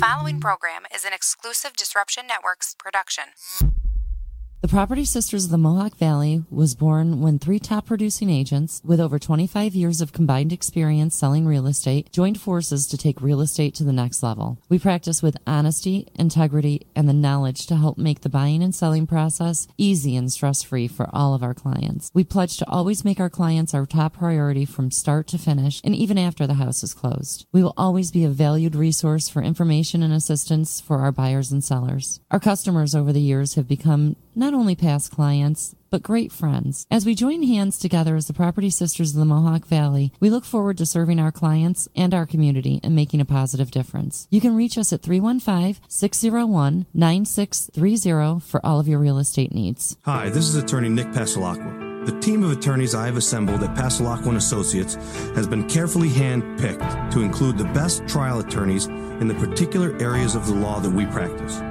following program is an exclusive Disruption Networks production. The Property Sisters of the Mohawk Valley was born when 3 top-producing agents with over 25 years of combined experience selling real estate joined forces to take real estate to the next level. We practice with honesty, integrity, and the knowledge to help make the buying and selling process easy and stress-free for all of our clients. We pledge to always make our clients our top priority from start to finish and even after the house is closed. We will always be a valued resource for information and assistance for our buyers and sellers. Our customers over the years have become not only past clients, but great friends. As we join hands together as the Property Sisters of the Mohawk Valley, we look forward to serving our clients and our community and making a positive difference. You can reach us at 315-601-9630 for all of your real estate needs. Hi, this is attorney Nick Pasalacqua. The team of attorneys I have assembled at Pasalacqua & Associates has been carefully hand-picked to include the best trial attorneys in the particular areas of the law that we practice.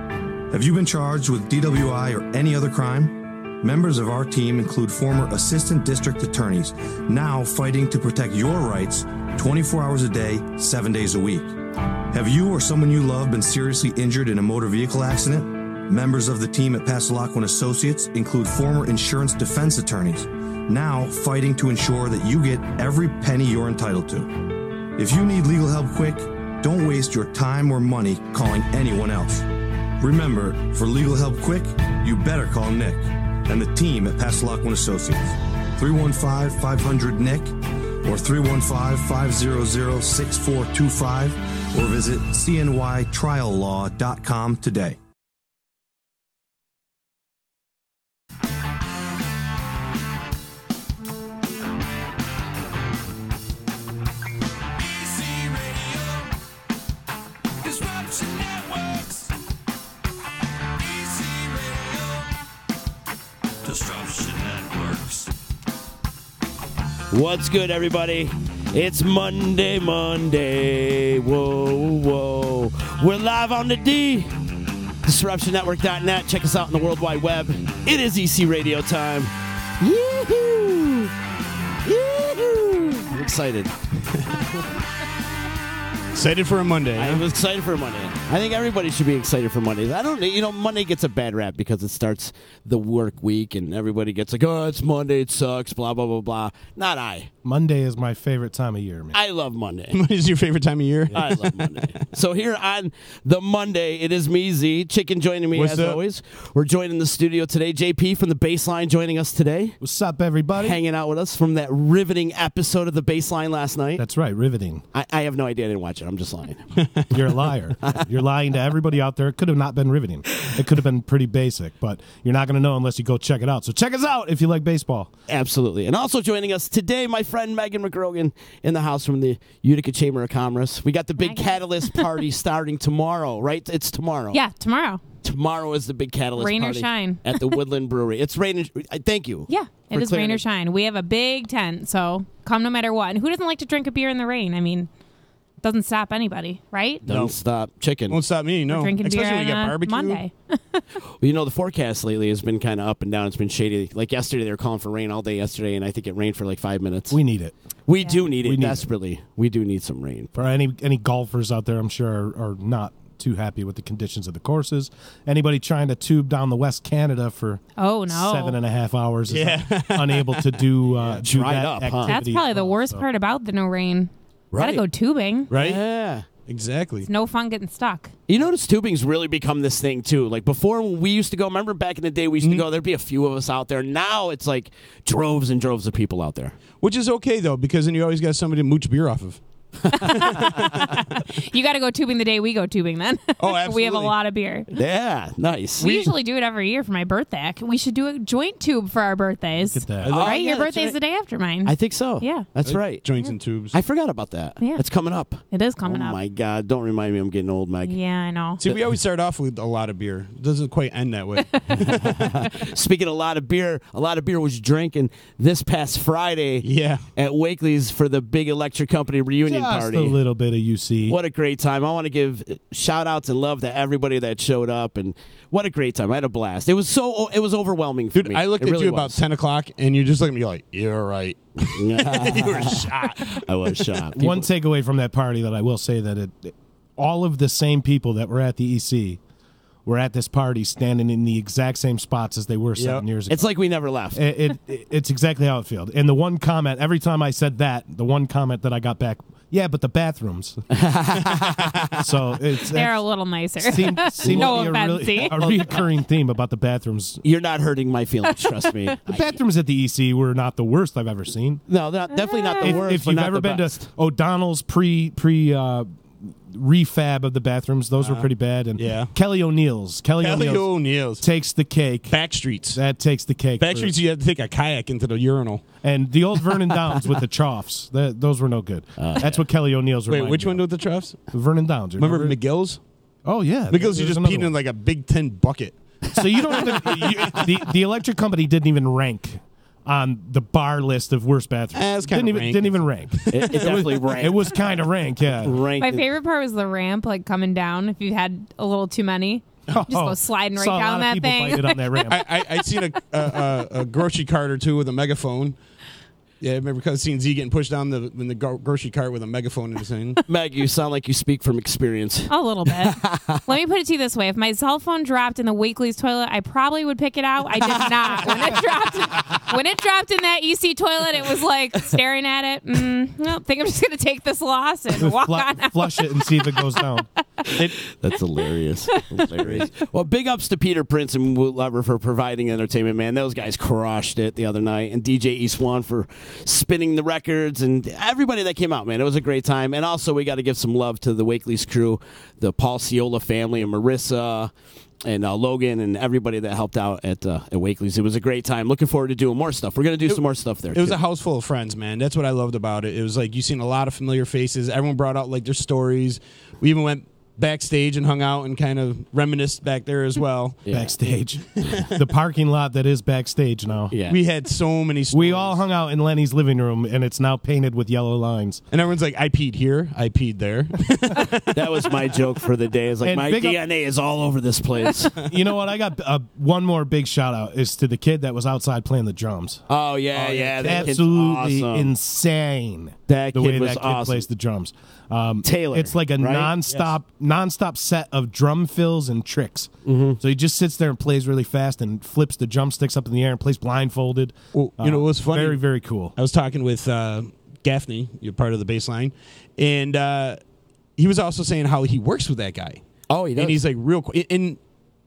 Have you been charged with DWI or any other crime? Members of our team include former assistant district attorneys, now fighting to protect your rights 24 hours a day, 7 days a week. Have you or someone you love been seriously injured in a motor vehicle accident? Members of the team at Pasalacqua & Associates include former insurance defense attorneys, now fighting to ensure that you get every penny you're entitled to. If you need legal help quick, don't waste your time or money calling anyone else. Remember, for legal help quick, you better call Nick and the team at Pasalacqua & Associates. 315-500-NICK or 315-500-6425 or visit cnytriallaw.com today. What's good, everybody? It's Monday. Whoa, whoa. We're live on the D. DisruptionNetwork.net. Check us out on the World Wide Web. It is EC Radio time. Yee-hoo! Yee-hoo! I'm excited. Excited for a Monday. I was excited for a Monday. I think everybody should be excited for Mondays. Monday gets a bad rap because it starts the work week and everybody gets like, oh, it's Monday, it sucks, blah, blah, blah, blah. Not I. Monday is my favorite time of year, man. I love Monday. Monday's your favorite time of year? I love Monday. So here on the Monday, it is me, Z, Chicken joining me as always. We're joining the studio today. JP from the Baseline joining us today. What's up, everybody? Hanging out with us from that riveting episode of the Baseline last night. That's right, riveting. I have no idea. I didn't watch it. I'm just lying. You're a liar. You're lying to everybody out there. It could have not been riveting. It could have been pretty basic, but you're not going to know unless you go check it out. So check us out if you like baseball. Absolutely. And also joining us today, my friend Meghan McGrogan in the house from the Utica Chamber of Commerce. We got the big Catalyst party starting tomorrow, right? It's tomorrow. Yeah, tomorrow. Tomorrow is the big Catalyst rain party. Rain or shine. At the Woodland Brewery. It's rain. Thank you. Yeah, it is rain or shine. We have a big tent, so come no matter what. And who doesn't like to drink a beer in the rain? I mean, doesn't stop anybody, right? Don't stop. Chicken. Won't stop me, no. We're drinking Especially beer when you get barbecue. Monday. Well, the forecast lately has been kind of up and down. It's been shady. Like yesterday, they were calling for rain all day yesterday, and I think it rained for like 5 minutes. We need it. We do need it desperately. We do need some rain. For any golfers out there, I'm sure are not too happy with the conditions of the courses. Anybody trying to tube down the West Canada for 7.5 hours is unable to do that activity. That's probably the worst part about the no rain. Right. Gotta go tubing. Right? Yeah. Exactly. It's no fun getting stuck. You notice tubing's really become this thing, too. Like, before when we used to go, remember back in the day we used to go, there'd be a few of us out there. Now it's like droves and droves of people out there. Which is okay, though, because then you always got somebody to mooch beer off of. You got to go tubing the day we go tubing then. Oh, absolutely. We have a lot of beer. Yeah, nice. We usually do it every year for my birthday. We should do a joint tube for our birthdays. Look at that. Right? Your birthday's the day after mine. I think so. Yeah. That's right. Joints and tubes. I forgot about that. Yeah. It's coming up. It is coming up. Oh, my God. Don't remind me I'm getting old, Meg. Yeah, I know. See, we always start off with a lot of beer. It doesn't quite end that way. Speaking of a lot of beer was drinking this past Friday at Wakely's for the big electric company reunion party. Just a little bit of UC. What a great time. I want to give shout outs and love to everybody that showed up, and what a great time. I had a blast. It was overwhelming for me. I looked at you about 10 o'clock and you just looked at me, you're like, you're right. You were shot. I was shot. One takeaway from that party that I will say that all of the same people that were at the EC were at this party standing in the exact same spots as they were 7 years ago. It's like we never left. It's exactly how it felt. And the one comment, every time I said that, the one comment that I got back, yeah, but the bathrooms. So they're a little nicer. Seemed No to be offense. a reoccurring theme about the bathrooms. You're not hurting my feelings, trust me. The bathrooms at the EC were not the worst I've ever seen. No, definitely not the worst. If you've ever been to O'Donnell's refab of the bathrooms, those were pretty bad. And Kelly O'Neill's takes the cake. Backstreets. That takes the cake. Backstreets, you had to take a kayak into the urinal. And the old Vernon Downs with the troughs, those were no good. That's what Kelly O'Neill's were. Wait, which one with the troughs? Vernon Downs. Remember McGill's? Oh, yeah. McGill's, you just peed in like a big tin bucket. So you don't even... the electric company didn't even rank on the bar list of worst bathrooms. Didn't even rank. It definitely ranked. It was kind of rank, yeah. My favorite part was the ramp, like coming down. If you had a little too many, just go sliding right down that thing. On that ramp. I'd seen a grocery cart or two with a megaphone. Yeah, I remember seeing Z getting pushed down in the grocery cart with a megaphone in his hand. Meg, you sound like you speak from experience. A little bit. Let me put it to you this way. If my cell phone dropped in the Wakely's toilet, I probably would pick it out. I did not. When it dropped in that EC toilet, it was like staring at it. I think I'm just going to take this loss and walk on out. Flush it and see if it goes down. That's hilarious. Well, big ups to Peter Prince and Woot Lover for providing entertainment, man. Those guys crushed it the other night. And DJ East One for spinning the records, and everybody that came out, man. It was a great time. And also, we got to give some love to the Wakely's crew, the Paul Ciola family, and Marissa, and Logan, and everybody that helped out at Wakely's. It was a great time. Looking forward to doing more stuff. We're going to do some more stuff there. It was a house full of friends, man. That's what I loved about it. It was like you seen a lot of familiar faces. Everyone brought out like their stories. We even went backstage and hung out and kind of reminisced back there as well. Yeah. Backstage. The parking lot that is backstage now. Yeah. We had so many stories. We all hung out in Lenny's living room, and it's now painted with yellow lines. And everyone's like, I peed here, I peed there. That was my joke for the day. It's like, my DNA is all over this place. You know what? I got one more big shout-out is to the kid that was outside playing the drums. Oh, yeah. That absolutely awesome. Insane. That the kid way was that kid awesome. plays the drums. Taylor. It's like a nonstop set of drum fills and tricks. Mm-hmm. So he just sits there and plays really fast and flips the drumsticks up in the air and plays blindfolded. Well, you know what's funny? Very, very cool. I was talking with Gaffney, you're part of the bass line, and he was also saying how he works with that guy. Oh, he does. And he's like in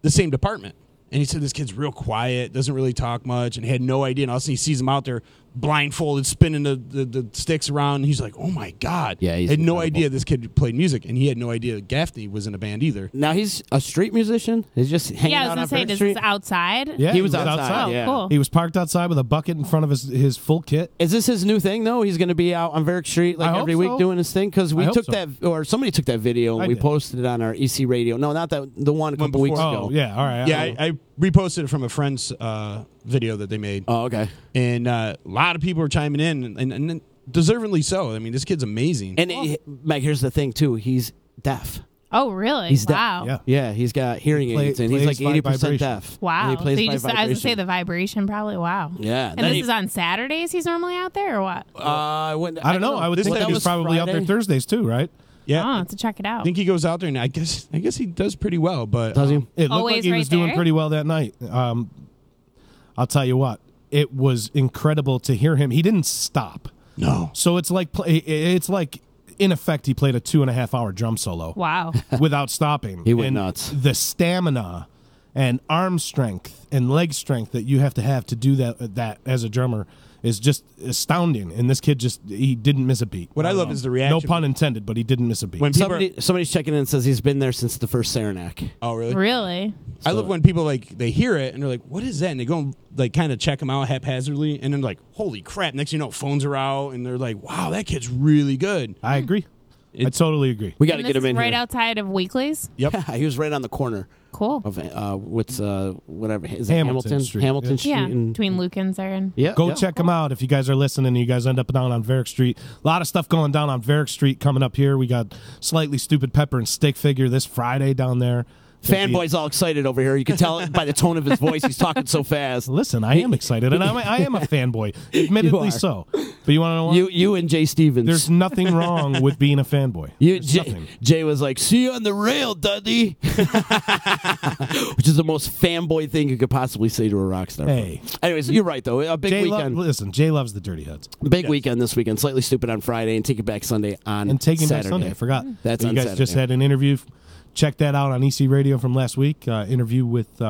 the same department. And he said this kid's real quiet, doesn't really talk much, and had no idea. And all of a sudden he sees him out there blindfolded, spinning the sticks around. And he's like, oh, my God. Yeah, he's had no incredible. idea this kid played music. And he had no idea Gaffney was in a band either. Now he's a street musician? He's just hanging out on I was going to say, Street? is this outside? Yeah, he was outside. Oh, yeah. cool. He was parked outside with a bucket in front of his full kit. Is this his new thing, though? He's going to be out on Varick Street like I every hope week so. doing his thing? Because we I took hope so. that, or somebody took that video, and I we did. posted it on our EC radio. No, not that, the one a couple weeks ago. Oh, yeah, all right. Yeah, I reposted it from a friend's video that they made. Oh, okay. And a lot of people were chiming in, and deservedly so. I mean, this kid's amazing. And Meg, here's the thing, too. He's deaf. Oh, really? He's deaf. Wow. Yeah. Yeah, he's got hearing aids, and he's like 80% deaf. Wow. And he plays so you by just, I was vibration. going to say the vibration probably. Wow. Yeah. And this is on Saturdays he's normally out there or what? I don't know. I would think that he was probably out there Thursdays, too, right? Yeah, to check it out. I think he goes out there, and I guess he does pretty well. But Does he? It looked Always like he right was doing there? pretty well that night. I'll tell you what. It was incredible to hear him. He didn't stop. No. So it's like in effect he played a 2.5 hour drum solo. Wow. Without stopping. He went And nuts. The stamina and arm strength and leg strength that you have to do that as a drummer is just astounding. And this kid he didn't miss a beat. What I love is the reaction. No pun intended, but he didn't miss a beat. When people Somebody's checking in and says he's been there since the first Saranac. oh, really? Really? I love when people they hear it and they're like, "What is that?" And they go and kind of check them out haphazardly, and then like, "Holy crap!" Next, thing you know, phones are out, and they're like, "Wow, that kid's really good." I agree. I totally agree. We got to And get this him is in right here. outside of Weekly's? Yep. He was right on the corner Cool. of whatever is it Hamilton Street. Hamilton Street. Yeah, and, between Lukens there and... yeah, Go yeah. check them out if you guys are listening and you guys end up down on Varick Street. A lot of stuff going down on Varick Street coming up here. We got Slightly Stupid Pepper and Stick Figure this Friday down there. Fanboy's all excited over here. You can tell by the tone of his voice. He's talking so fast. Listen, I am excited, and I am a fanboy, admittedly so. But you want to know what? You and Jay Stevens. There's nothing wrong with being a fanboy. Jay was like, "See you on the rail, Dudley," which is the most fanboy thing you could possibly say to a rock star. Hey. Anyways, you're right though. A big weekend. Listen, Jay loves the Dirty Heads. Big weekend this weekend. Slightly Stupid on Friday and Take It Back Sunday on and Taking Saturday. Back Sunday. I forgot. That's you on guys Saturday. just had an interview. Check that out on EC Radio from last week. Interview with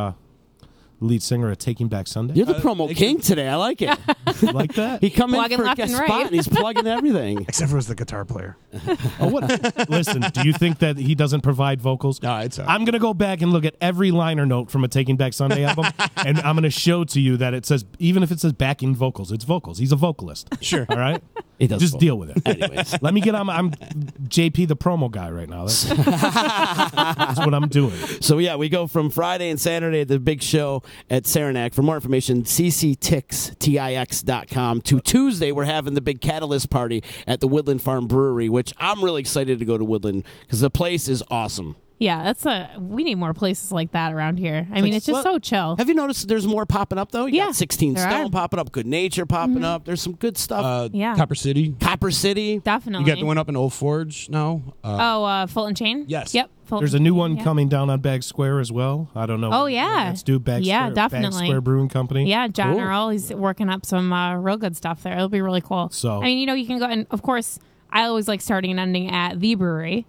lead singer of Taking Back Sunday. You're the promo king today. I like it. You like that? He come Plugging in for a left guest and right. spot and he's plugging everything. Except for as the guitar player. Oh, what? Listen, do you think that he doesn't provide vocals? No, it's I'm going to go back and look at every liner note from a Taking Back Sunday album, and I'm going to show to you that it says, even if it says backing vocals, it's vocals. He's a vocalist. Sure. All right? He does Just both. deal with it. Anyways. Let me get on. I'm JP, the promo guy right now. That's what I'm doing. So, yeah, we go from Friday and Saturday at the big show at Saranac. For more information, cctix.com. To Tuesday, we're having the big Catalyst party at the Woodland Farm Brewery, which I'm really excited to go to Woodland because the place is awesome. Yeah, we need more places like that around here. I mean, it's just so chill. Have you noticed there's more popping up, though? You got 16 there Stone are. popping up, Good Nature popping up. There's some good stuff. Yeah. Copper City. Copper City. Definitely. You got the one up in Old Forge now. Fulton Chain? Yes. Yep. Fulton There's a new Chain, one yeah. coming down on Bag Square as well. I don't know. Oh, yeah. Let's do Bag Yeah, Square, definitely. Bag Square Brewing Company. Yeah, John Cool. Earl, he's working up some real good stuff there. It'll be really cool. So- I mean, you can go, and of course, I always like starting and ending at the brewery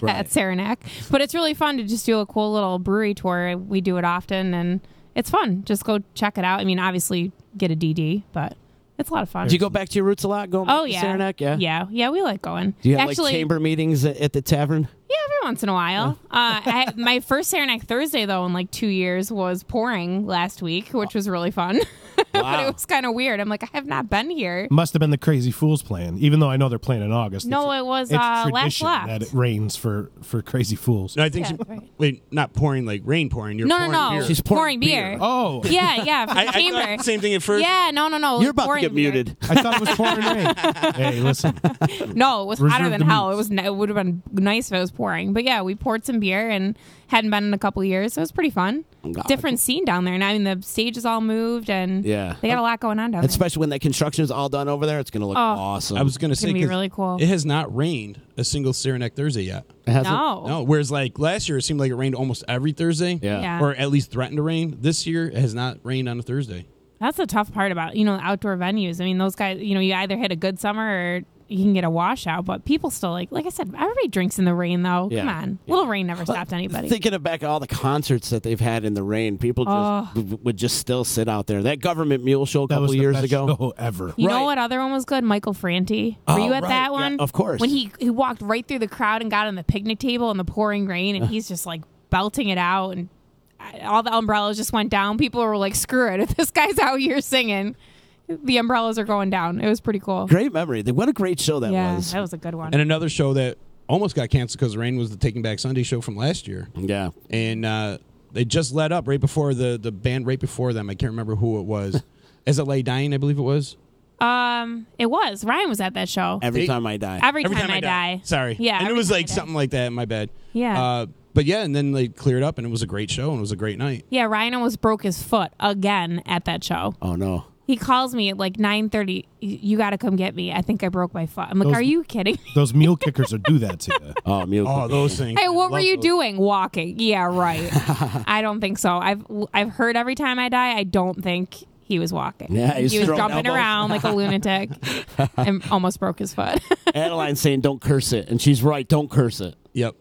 at Saranac. But it's really fun to just do a cool little brewery tour. We do it often, and it's fun. Just go check it out. I mean, obviously, get a DD, but it's a lot of fun. Do you go back to your roots a lot? Going back to Saranac? Yeah. Yeah, we like going. Do you have Actually, like chamber meetings at the tavern? Yeah, every once in a while. My first Saranac Thursday, though, in like 2 years was pouring last week, which was really fun. But it was kind of weird. I'm like, I have not been here. Must have been the Crazy Fools playing, even though I know they're playing in August. No, it was it's last tradition left. that it rains for Crazy Fools. No, I think wait, not pouring like rain pouring. You're pouring beer. She's pouring beer. Oh. Yeah, from the I chamber. thought the same thing at first. Yeah, no. You're about to pouring get beer. muted. I thought it was pouring rain. Hey, listen. No, it was Reserve hotter than the hell. moods. It would have been nice if it was pouring. But yeah, we poured some beer and hadn't been in a couple of years, so it was pretty fun. Different scene down there. And I mean, the stage is all moved, and they got a lot going on down there. Especially when that construction is all done over there, it's going to look awesome. I was going to say, gonna be 'cause really cool. It has not rained a single Saranac Thursday yet. It hasn't? No, whereas like last year, it seemed like it rained almost every Thursday. Yeah. Or at least threatened to rain. This year, it has not rained on a Thursday. That's the tough part about, outdoor venues. I mean, those guys, you either hit a good summer or you can get a washout, but people still like I said, everybody drinks in the rain though. Yeah. Come on. Little rain never stopped anybody. Thinking of back all the concerts that they've had in the rain, people would just still sit out there. That Government Mule show a That couple was the years best ago. show ever. You know what other one was good? Michael Franti. Were you at right. that one? Yeah, of course. When he walked right through the crowd and got on the picnic table in the pouring rain, and he's just like belting it out, and all the umbrellas just went down. People were like, screw it. If this guy's out here singing, the umbrellas are going down. It was pretty cool. Great memory. What a great show that Yeah, was. that was a good one. And another show that almost got canceled because of rain was the Taking Back Sunday show from last year. Yeah. And they just let up right before the band right before them. I can't remember who it was. As It Lay Dying, I believe it was. It was. Ryan was at that show. Every Time I Die. Every time I die. Sorry. Yeah. And it Every was Time like I Die. something like that. My bad. Yeah. But yeah, and then they cleared up, and it was a great show, and it was a great night. Yeah, Ryan almost broke his foot again at that show. Oh, no. He calls me at like 9:30. You got to come get me. I think I broke my foot. I'm like, are you kidding me? Those mule kickers will do that to you. Oh, Mule. Oh, those things. Hey, what were Love you those. doing? Walking. Yeah, right. I don't think so. I've heard Every Time I Die. I don't think he was walking. Yeah, he was throwing jumping elbows. around like a lunatic and almost broke his foot. Adeline's saying don't curse it, and she's right. Don't curse it. Yep.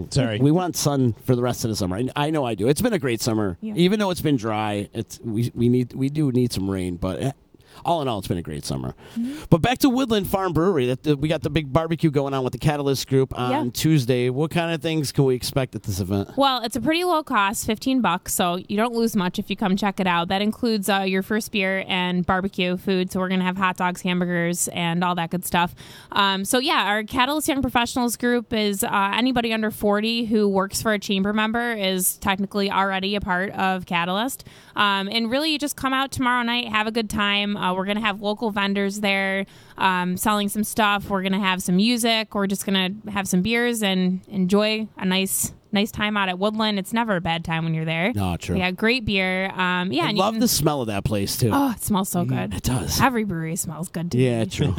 Sorry. We want sun for the rest of the summer. I know I do. It's been a great summer, even though it's been dry. We do need some rain, but all in all, it's been a great summer. Mm-hmm. But back to Woodland Farm Brewery. We got the big barbecue going on with the Catalyst Group on Tuesday. What kind of things can we expect at this event? Well, it's a pretty low cost, $15, so you don't lose much if you come check it out. That includes your first beer and barbecue food. So we're going to have hot dogs, hamburgers, and all that good stuff. Our Catalyst Young Professionals group is anybody under 40 who works for a chamber member is technically already a part of Catalyst. And really, you just come out tomorrow night, have a good time. We're going to have local vendors there selling some stuff. We're going to have some music. We're just going to have some beers and enjoy a nice nice time out at Woodland. It's never a bad time when you're there. No, true. Yeah, great beer. I love the smell of that place too. Oh, it smells so good. It does. Every brewery smells good to me. Yeah, true.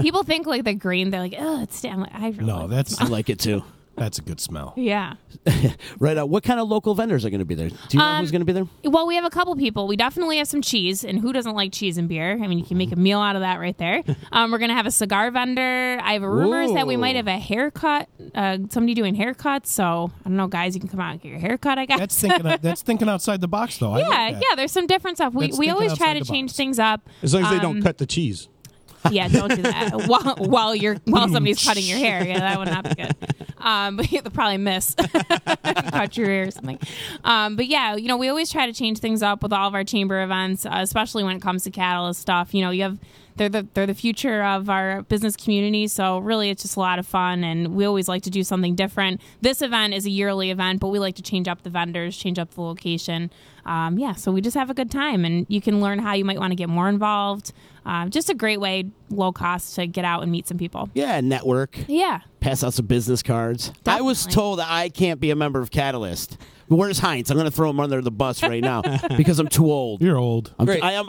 People think like the grain, they're like, oh, it's I'm like, I really No, that's I like it too. That's a good smell. yeah. Right. What kind of local vendors are going to be there? Do you know who's going to be there? Well, we have a couple people. We definitely have some cheese, and who doesn't like cheese and beer? I mean, you can make a meal out of that right there. We're going to have a cigar vendor. I have rumors that we might have a haircut, somebody doing haircuts. So, I don't know, guys, you can come out and get your haircut, I guess. That's thinking outside the box, though. Yeah, there's some different stuff. We always try to change things up. As long as they don't cut the cheese. Yeah, don't do that while somebody's cutting your hair. Yeah, that would not be good. But you'll probably miss cut your hair or something. But yeah, we always try to change things up with all of our chamber events, especially when it comes to Catalyst stuff. They're the future of our business community, so really it's just a lot of fun, and we always like to do something different. This event is a yearly event, but we like to change up the vendors, change up the location. So we just have a good time, and you can learn how you might want to get more involved. Just a great way, low cost, to get out and meet some people. Yeah, network. Yeah. Pass out some business cards. Definitely. I was told that I can't be a member of Catalyst. Where's Heinz? I'm going to throw him under the bus right now because I'm too old. You're old. I am.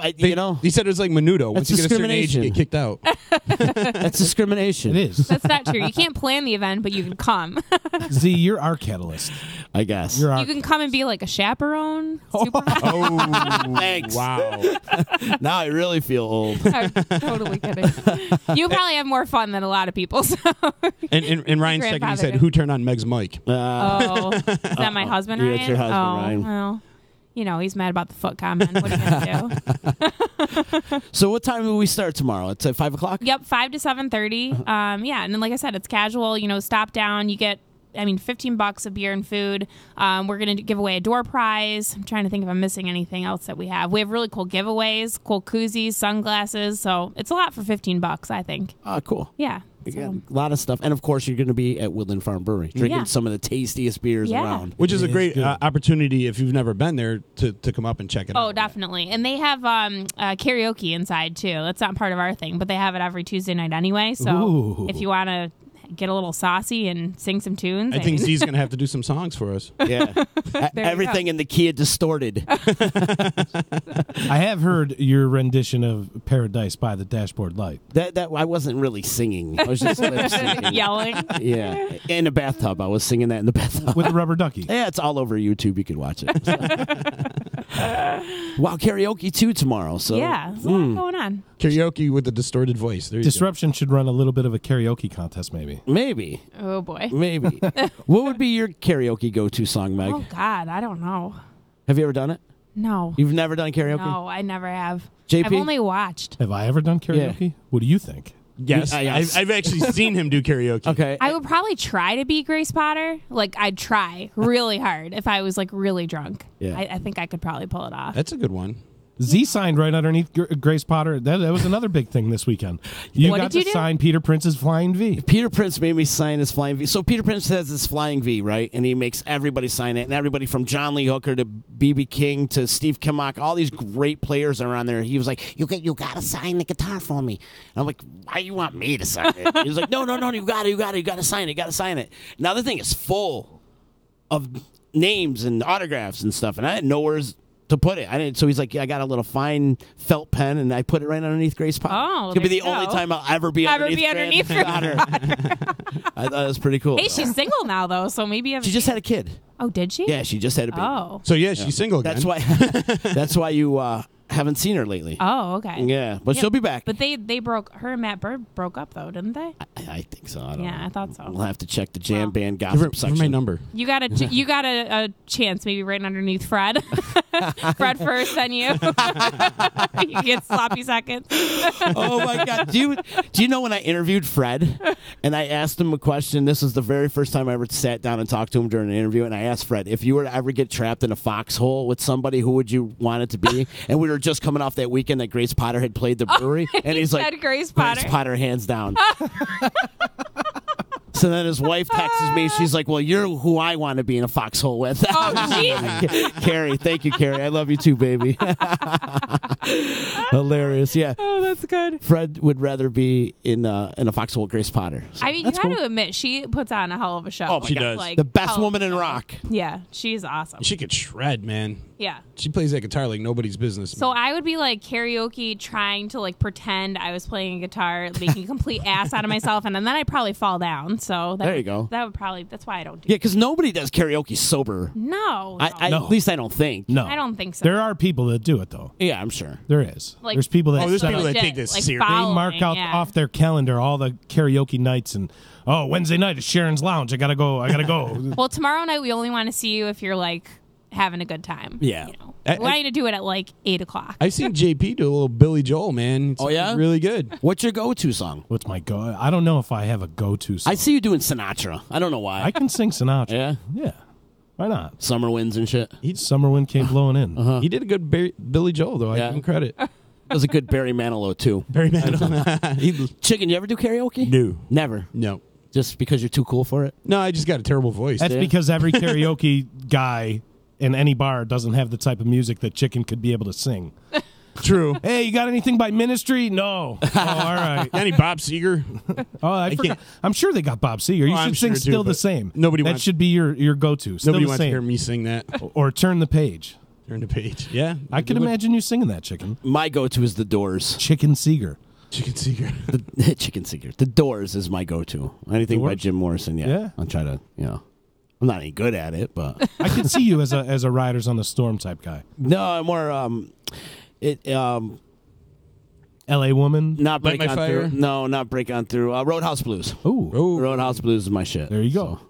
He said it was like Menudo. Once That's you get a certain age, you get kicked out. That's discrimination. It is. That's not true. You can't plan the event, but you can come. Z, you're our Catalyst. I guess. You're our You can come and be like a chaperone. Thanks. Wow. Now I really feel old. I'm totally kidding. You probably have more fun than a lot of people. So. And Ryan's second, he said, "Who turned on Meg's mic?" Is that my husband, Ryan? Yeah, it's your husband, Ryan. Well, he's mad about the foot comment. What are you going to do? So what time will we start tomorrow? It's at 5 o'clock? Yep, 5 to 7:30. And then like I said, it's casual. Stop down. You get, $15 of beer and food. We're going to give away a door prize. I'm trying to think if I'm missing anything else that we have. We have really cool giveaways, cool koozies, sunglasses. So it's a lot for $15, I think. Oh, cool. Yeah. A lot of stuff. And, of course, you're going to be at Woodland Farm Brewery drinking some of the tastiest beers around. Which is a great opportunity if you've never been there to come up and check it out. Oh, definitely. And they have karaoke inside, too. That's not part of our thing, but they have it every Tuesday night anyway. So if you want to get a little saucy and sing some tunes. I think Z's going to have to do some songs for us. Yeah. Everything in the key of Distorted. I have heard your rendition of Paradise by the Dashboard Light. That I wasn't really singing. I was just lip singing. Yelling. Yeah. In the bathtub. I was singing that in the bathtub. With the rubber ducky. Yeah, it's all over YouTube. You can watch it. Wow, karaoke too tomorrow. So yeah, there's a lot going on. Karaoke with a distorted voice. There you Disruption should run a little bit of a karaoke contest, maybe. Maybe. Oh, boy. Maybe. What would be your karaoke go-to song, Meg? Oh, God, I don't know. Have you ever done it? No. You've never done karaoke? No, I never have. JP? I've only watched. Have I ever done karaoke? Yeah. What do you think? Yes, Yes. I've actually seen him do karaoke. Okay. I would probably try to be Grace Potter. Like, I'd try really hard if I was, like, really drunk. Yeah. I think I could probably pull it off. That's a good one. Z signed right underneath Grace Potter. That was another big thing this weekend. You What got did you to do? sign Peter Prince's Flying V. Peter Prince made me sign his Flying V. So Peter Prince has this Flying V, right? And he makes everybody sign it. And everybody from John Lee Hooker to B.B. King to Steve Kimmock, all these great players are on there. He was like, you got to sign the guitar for me. And I'm like, why do you want me to sign it? He was like, no, you got to sign it. Now the thing is full of names and autographs and stuff. And I had nowhere to put it. I didn't. So he's like, I got a little fine felt pen, and I put it right underneath Grace Potter. Oh, it's gonna be the there you only go. time I'll ever be underneath Grace Potter. I thought it was pretty cool. Hey, she's single now, though, so maybe... She just had a kid. Oh, did she? Yeah, she just had a baby. Oh. So yeah, she's single again. That's why you haven't seen her lately. Oh, okay. Yeah, but she'll be back. But they broke... Her and Matt Bird broke up, though, didn't they? I think so. I don't know. I thought so. We'll have to check the jam band Give gossip her section. my number. You got a chance, maybe right underneath Fred. Fred first, then you. You get sloppy seconds. Oh my God! Do you know when I interviewed Fred and I asked him a question? This was the very first time I ever sat down and talked to him during an interview. And I asked Fred, if you were to ever get trapped in a foxhole with somebody, who would you want it to be? And we were just coming off that weekend that Grace Potter had played the brewery, and he's like, Grace Potter. Grace Potter, hands down. So then his wife texts me. She's like, well, you're who I want to be in a foxhole with. Oh, jeez. Carrie. Thank you, Carrie. I love you too, baby. Hilarious. Yeah. Oh, that's good. Fred would rather be in a foxhole with Grace Potter. So I mean, you got to admit, she puts on a hell of a show. Oh, my She God. does. Like, The best hell of woman a in show. rock. Yeah, she's awesome. She could shred, man. Yeah. She plays that guitar like nobody's business. So I would be like karaoke, trying to like pretend I was playing a guitar, making a complete ass out of myself, and then I'd probably fall down. So There you go. That would probably. That's why I don't do. Yeah, because nobody does karaoke sober. No, At least I don't think. No. I don't think so. There are people that do it, though. Yeah, I'm sure. There is. Like, there's people that there's set people up- that take this like serious. they following, mark out yeah. off their calendar all the karaoke nights and Wednesday night is Sharon's Lounge. I gotta go. Well, tomorrow night we only want to see you if you're like having a good time. Yeah. You know? I- We want you to do it at like 8:00. I've seen JP do a little Billy Joel, man. It's Oh, yeah? really good. What's your go-to song? What's my go? I don't know if I have a go-to song. I see you doing Sinatra. I don't know why. I can sing Sinatra. Yeah? Yeah. Why not? Summer winds and shit. Summer wind came blowing in. He did a good Billy Joel, though. I Yeah. give him credit. That was a good Barry Manilow, too. Very bad. Chicken, you ever do karaoke? No. Never. No. Just because you're too cool for it? No, I just got a terrible voice. That's because every karaoke guy in any bar doesn't have the type of music that Chicken could be able to sing. True. Hey, you got anything by Ministry? No. Oh, all right. Any Bob Seger? Oh, I forgot. I'm sure they got Bob Seger. You Well, should I'm sing sure too, Still the but Same. nobody that wants- should be your go-to. Still Nobody the wants to same. hear me sing that. Or Turn the Page. Turn the page. Yeah. I can imagine you singing that, Chicken. My go-to is The Doors. Chicken Seeger. Chicken Seeger. The Chicken Seeker. The Doors is my go-to. Anything by Doors? Jim Morrison, Yeah. I'll try to, I'm not any good at it, but I could see you as a Riders on the Storm type guy. no, I'm more L.A. Woman. not Light break My on Fire? through. No, not break on through. Roadhouse Blues. Ooh. Roadhouse Blues is my shit. There you go.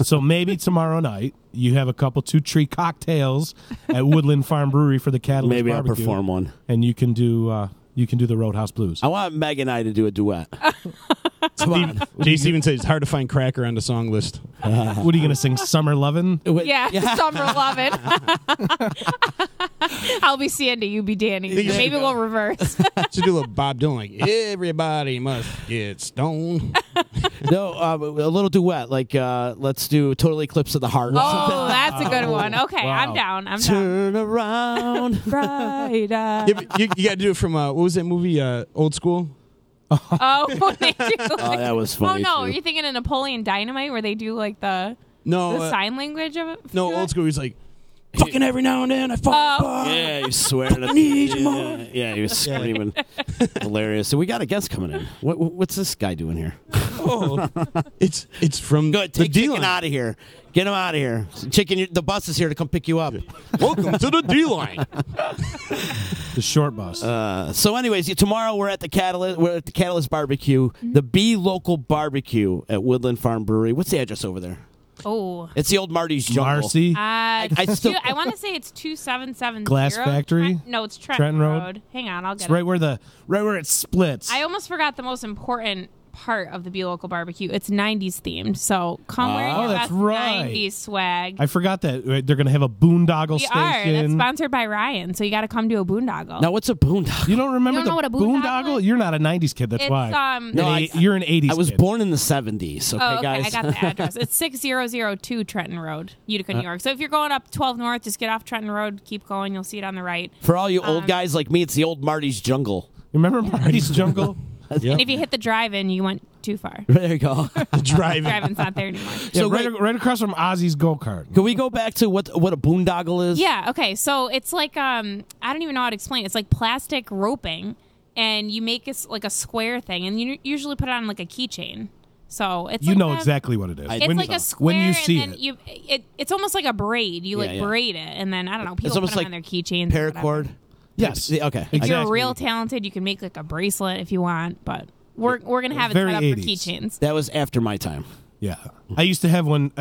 So maybe tomorrow night you have a couple 2-tree cocktails at Woodland Farm Brewery for the Catalyst Maybe I'll Barbecue, perform one. and you can do the Roadhouse Blues. I want Meg and I to do a duet. Come on. Jay Stevens says it's hard to find Cracker on the song list. What are you gonna sing? Summer Lovin'? Yeah, Summer Lovin'. I'll be Sandy, you be Danny. Maybe we'll reverse. Should do a little Bob Dylan, like everybody must get stoned. No, a little duet. Like let's do Total Eclipse of the Heart. Oh, that's a good one. Okay, Wow. I'm down. I'm down. Turn around. Right. Yeah, but you got to do it from what was that movie? Old School. Oh, when they do Oh, like, that was oh funny. no, too. are you thinking of Napoleon Dynamite where they do like the No, sign language of it? no, Old School. He's like, fucking every now and then I fall apart. Yeah, he's swearing. At Need you more. Yeah, he was screaming. Hilarious. So we got a guest coming in. What's this guy doing here? Oh, it's from Good. the Take Chicken D-line. out of here. Get him out of here. Chicken, the bus is here to come pick you up. Welcome to the D-line. The short bus. So, anyways, tomorrow we're at the Catalyst. We're at the Catalyst Barbecue, the Be Local Barbecue at Woodland Farm Brewery. What's the address over there? Oh. It's the old Marty's Jungle. Marcy. I still- I want to say it's 2770. Glass Factory? No, it's Trenton Road. Hang on, I'll get It's it. right where it splits. I almost forgot the most important part of the Be Local Barbecue. It's 90s themed, so come wearing your that's best right. 90s swag. I forgot that they're going to have a boondoggle We are. That's station. sponsored by Ryan, so you got to come to a boondoggle. Now, what's a boondoggle? You don't remember You don't know the what a boondoggle is? You're not a 90s kid, that's It's, why. No, You're an 80s I was kid. born in the 70s. Okay, Oh, okay. guys. I got the address. It's 6002 Trenton Road, Utica, New York. So if you're going up 12 North, just get off Trenton Road, keep going. You'll see it on the right. For all you old guys like me, it's the old Marty's Jungle. Remember Marty's Jungle? And if you hit the drive-in, you went too far. There you go. Drive-in's not there anymore. Yeah, So right across from Ozzy's go-kart. Can we go back to what a boondoggle is? Yeah, okay. So it's like I don't even know how to explain it. It's like plastic roping, and you make it like a square thing, and you usually put it on like a keychain. So it's You like know a- exactly what it is. It's When like you- a square, when you see and then it. it's almost like a braid. You Yeah, yeah. braid it, and then I don't know. People put almost them like on their keychains. or whatever. Paracord. Yes. Yeah, okay. If you're Exactly. real talented, you can make like a bracelet if you want, but we're gonna have it Very set up 80s. for keychains. That was after my time. Yeah. I used to have one,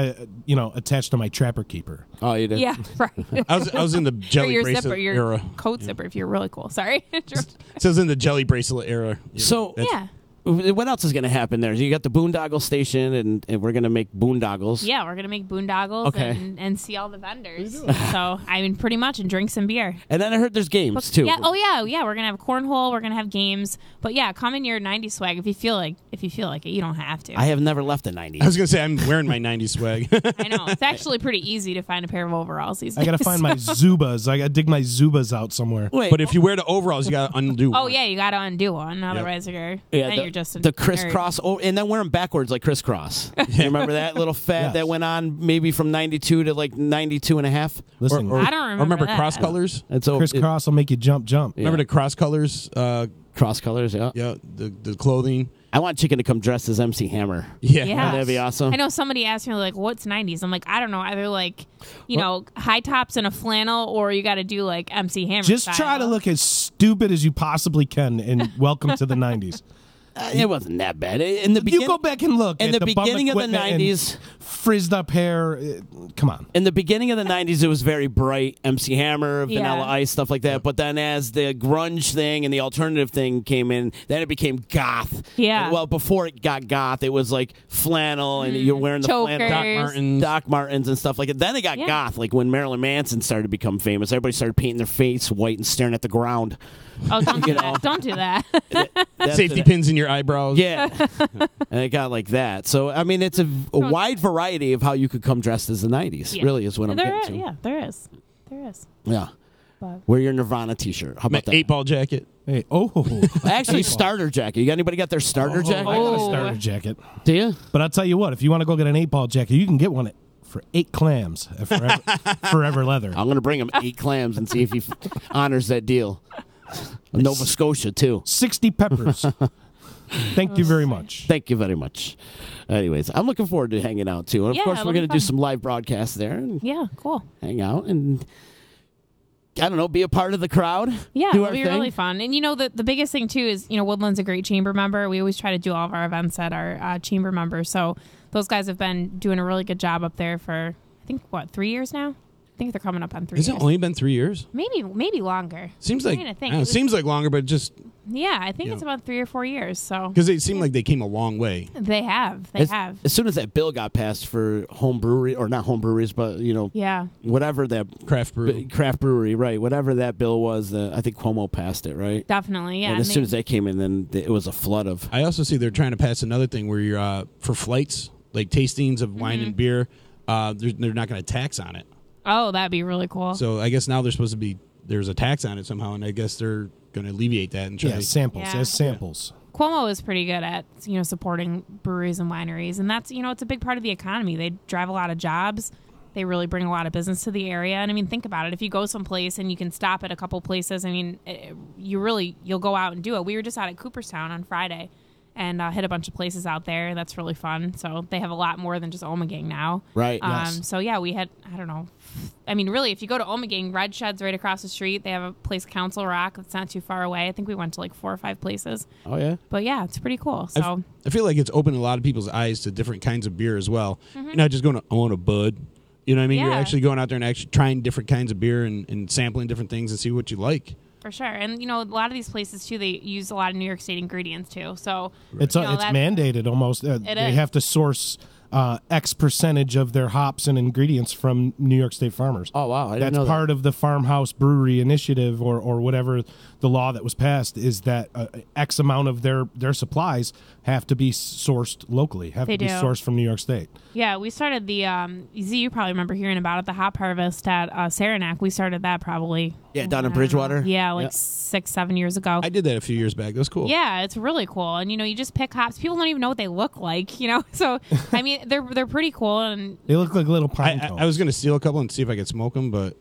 attached to my Trapper Keeper. Oh, you did? Yeah, right. I was in the or jelly your bracelet zipper, your era. coat zipper. If you're really cool. Sorry. So I was in the jelly bracelet era. So Yeah. What else is going to happen there? You got the boondoggle station, and we're going to make boondoggles. Yeah, we're going to make boondoggles and see all the vendors. So, I mean, pretty much, and drink some beer. And then I heard there's games, too. Yeah. Oh, yeah. We're going to have cornhole. We're going to have games. But, yeah, come in your 90s swag if you feel like it. You don't have to. I have never left the 90s. I was going to say, I'm wearing my 90s swag. I know. It's actually pretty easy to find a pair of overalls these days. I got to find my Zubas. I got to dig my Zubas out somewhere. Wait, but if you wear the overalls, you got to undo one. Oh, yeah, you got to undo one. Otherwise, you're just the crisscross. Oh, and then wear them backwards like crisscross. You remember that little fad that went on maybe from 92 to like 92 and a half? Listen, I don't remember that. cross colors? Crisscross will make you jump. Yeah. Remember the cross colors? Cross colors, yeah. Yeah, the clothing. I want Chicken to come dressed as MC Hammer. Yeah. That'd be awesome. I know somebody asked me, like, what's 90s? I'm like, I don't know. Either, like, high tops and a flannel, or you got to do, like, MC Hammer Just style. try to look as stupid as you possibly can, and welcome to the 90s. It wasn't that bad. In the You go back and look in at the beginning of the 90s, frizzed up hair. Come on. In the beginning of the 90s, it was very bright. MC Hammer, Vanilla Ice, stuff like that. But then as the grunge thing and the alternative thing came in, then it became goth. Yeah. And, well, before it got goth, it was like flannel, and you're wearing the Chokers. flannel. Doc Martens and stuff like that. Then it got goth, like when Marilyn Manson started to become famous. Everybody started painting their face white and staring at the ground. Oh, don't do that. Don't do that. Safety pins in your eyebrows. Yeah. And it got like that. So, I mean, it's a wide variety of how you could come dressed as the 90s, really, is what I'm getting to. Yeah, there is. Yeah. But Wear your Nirvana t-shirt. How about that? 8-ball jacket. Hey, Actually, starter jacket. You got anybody got their starter jacket? I got a starter jacket. Do you? But I'll tell you what, if you want to go get an 8-ball jacket, you can get one for 8 clams at Forever Leather. I'm going to bring him 8 clams and see if he honors that deal. Nova Scotia, too. 60 peppers. Thank you very much. Thank you very much. Anyways, I'm looking forward to hanging out, too. And, of course, we're going to do some live broadcasts there. And cool. Hang out and, I don't know, be a part of the crowd. Yeah, it'll be really fun. And, the biggest thing, too, is, Woodland's a great chamber member. We always try to do all of our events at our chamber members. So those guys have been doing a really good job up there for, I think, 3 years now? I think they're coming up on 3 years. Has it only been 3 years? Maybe longer. Seems like seems like longer, but just I think it's about 3 or 4 years. So because they seem like they came a long way. They have. As soon as that bill got passed for home brewery, or not home breweries, but whatever that craft brewery, right? Whatever that bill was, I think Cuomo passed it, right? Definitely, yeah. And as soon as that came in, then it was a flood of. I also see they're trying to pass another thing where you're for flights, like tastings of wine and beer. They're not going to tax on it. Oh, that'd be really cool. So I guess now there's a tax on it somehow, and I guess they're going to alleviate that and try samples as samples. Cuomo is pretty good at supporting breweries and wineries, and that's it's a big part of the economy. They drive a lot of jobs. They really bring a lot of business to the area. And I mean, think about it. If you go someplace and you can stop at a couple places, I mean, you'll go out and do it. We were just out at Cooperstown on Friday and hit a bunch of places out there. That's really fun. So they have a lot more than just Omegang now. Right, yes. So, yeah, we had, I don't know. I mean, really, if you go to Omegang, Red Shed's right across the street. They have a place, Council Rock, that's not too far away. I think we went to like 4 or 5 places. Oh, yeah? But, yeah, it's pretty cool. So I feel like it's opened a lot of people's eyes to different kinds of beer as well. Mm-hmm. You're not just going to own a bud. You know what I mean? Yeah. You're actually going out there and actually trying different kinds of beer and sampling different things and see what you like. For sure. And, a lot of these places, too, they use a lot of New York State ingredients, too. So it's mandated almost. They have to source X percentage of their hops and ingredients from New York State farmers. Oh, wow. I didn't That's know part of the Farmhouse Brewery Initiative or whatever the law that was passed is that X amount of their supplies have to be sourced locally, be sourced from New York State. Yeah, we started the, you probably remember hearing about it, the hop harvest at Saranac. We started that probably. Yeah, down in Bridgewater. Yeah, 6-7 years ago. I did that a few years back. That was cool. Yeah, it's really cool. And, you just pick hops. People don't even know what they look like, So, I mean, they're pretty cool. And they look like little pine cones. I was going to steal a couple and see if I could smoke them, but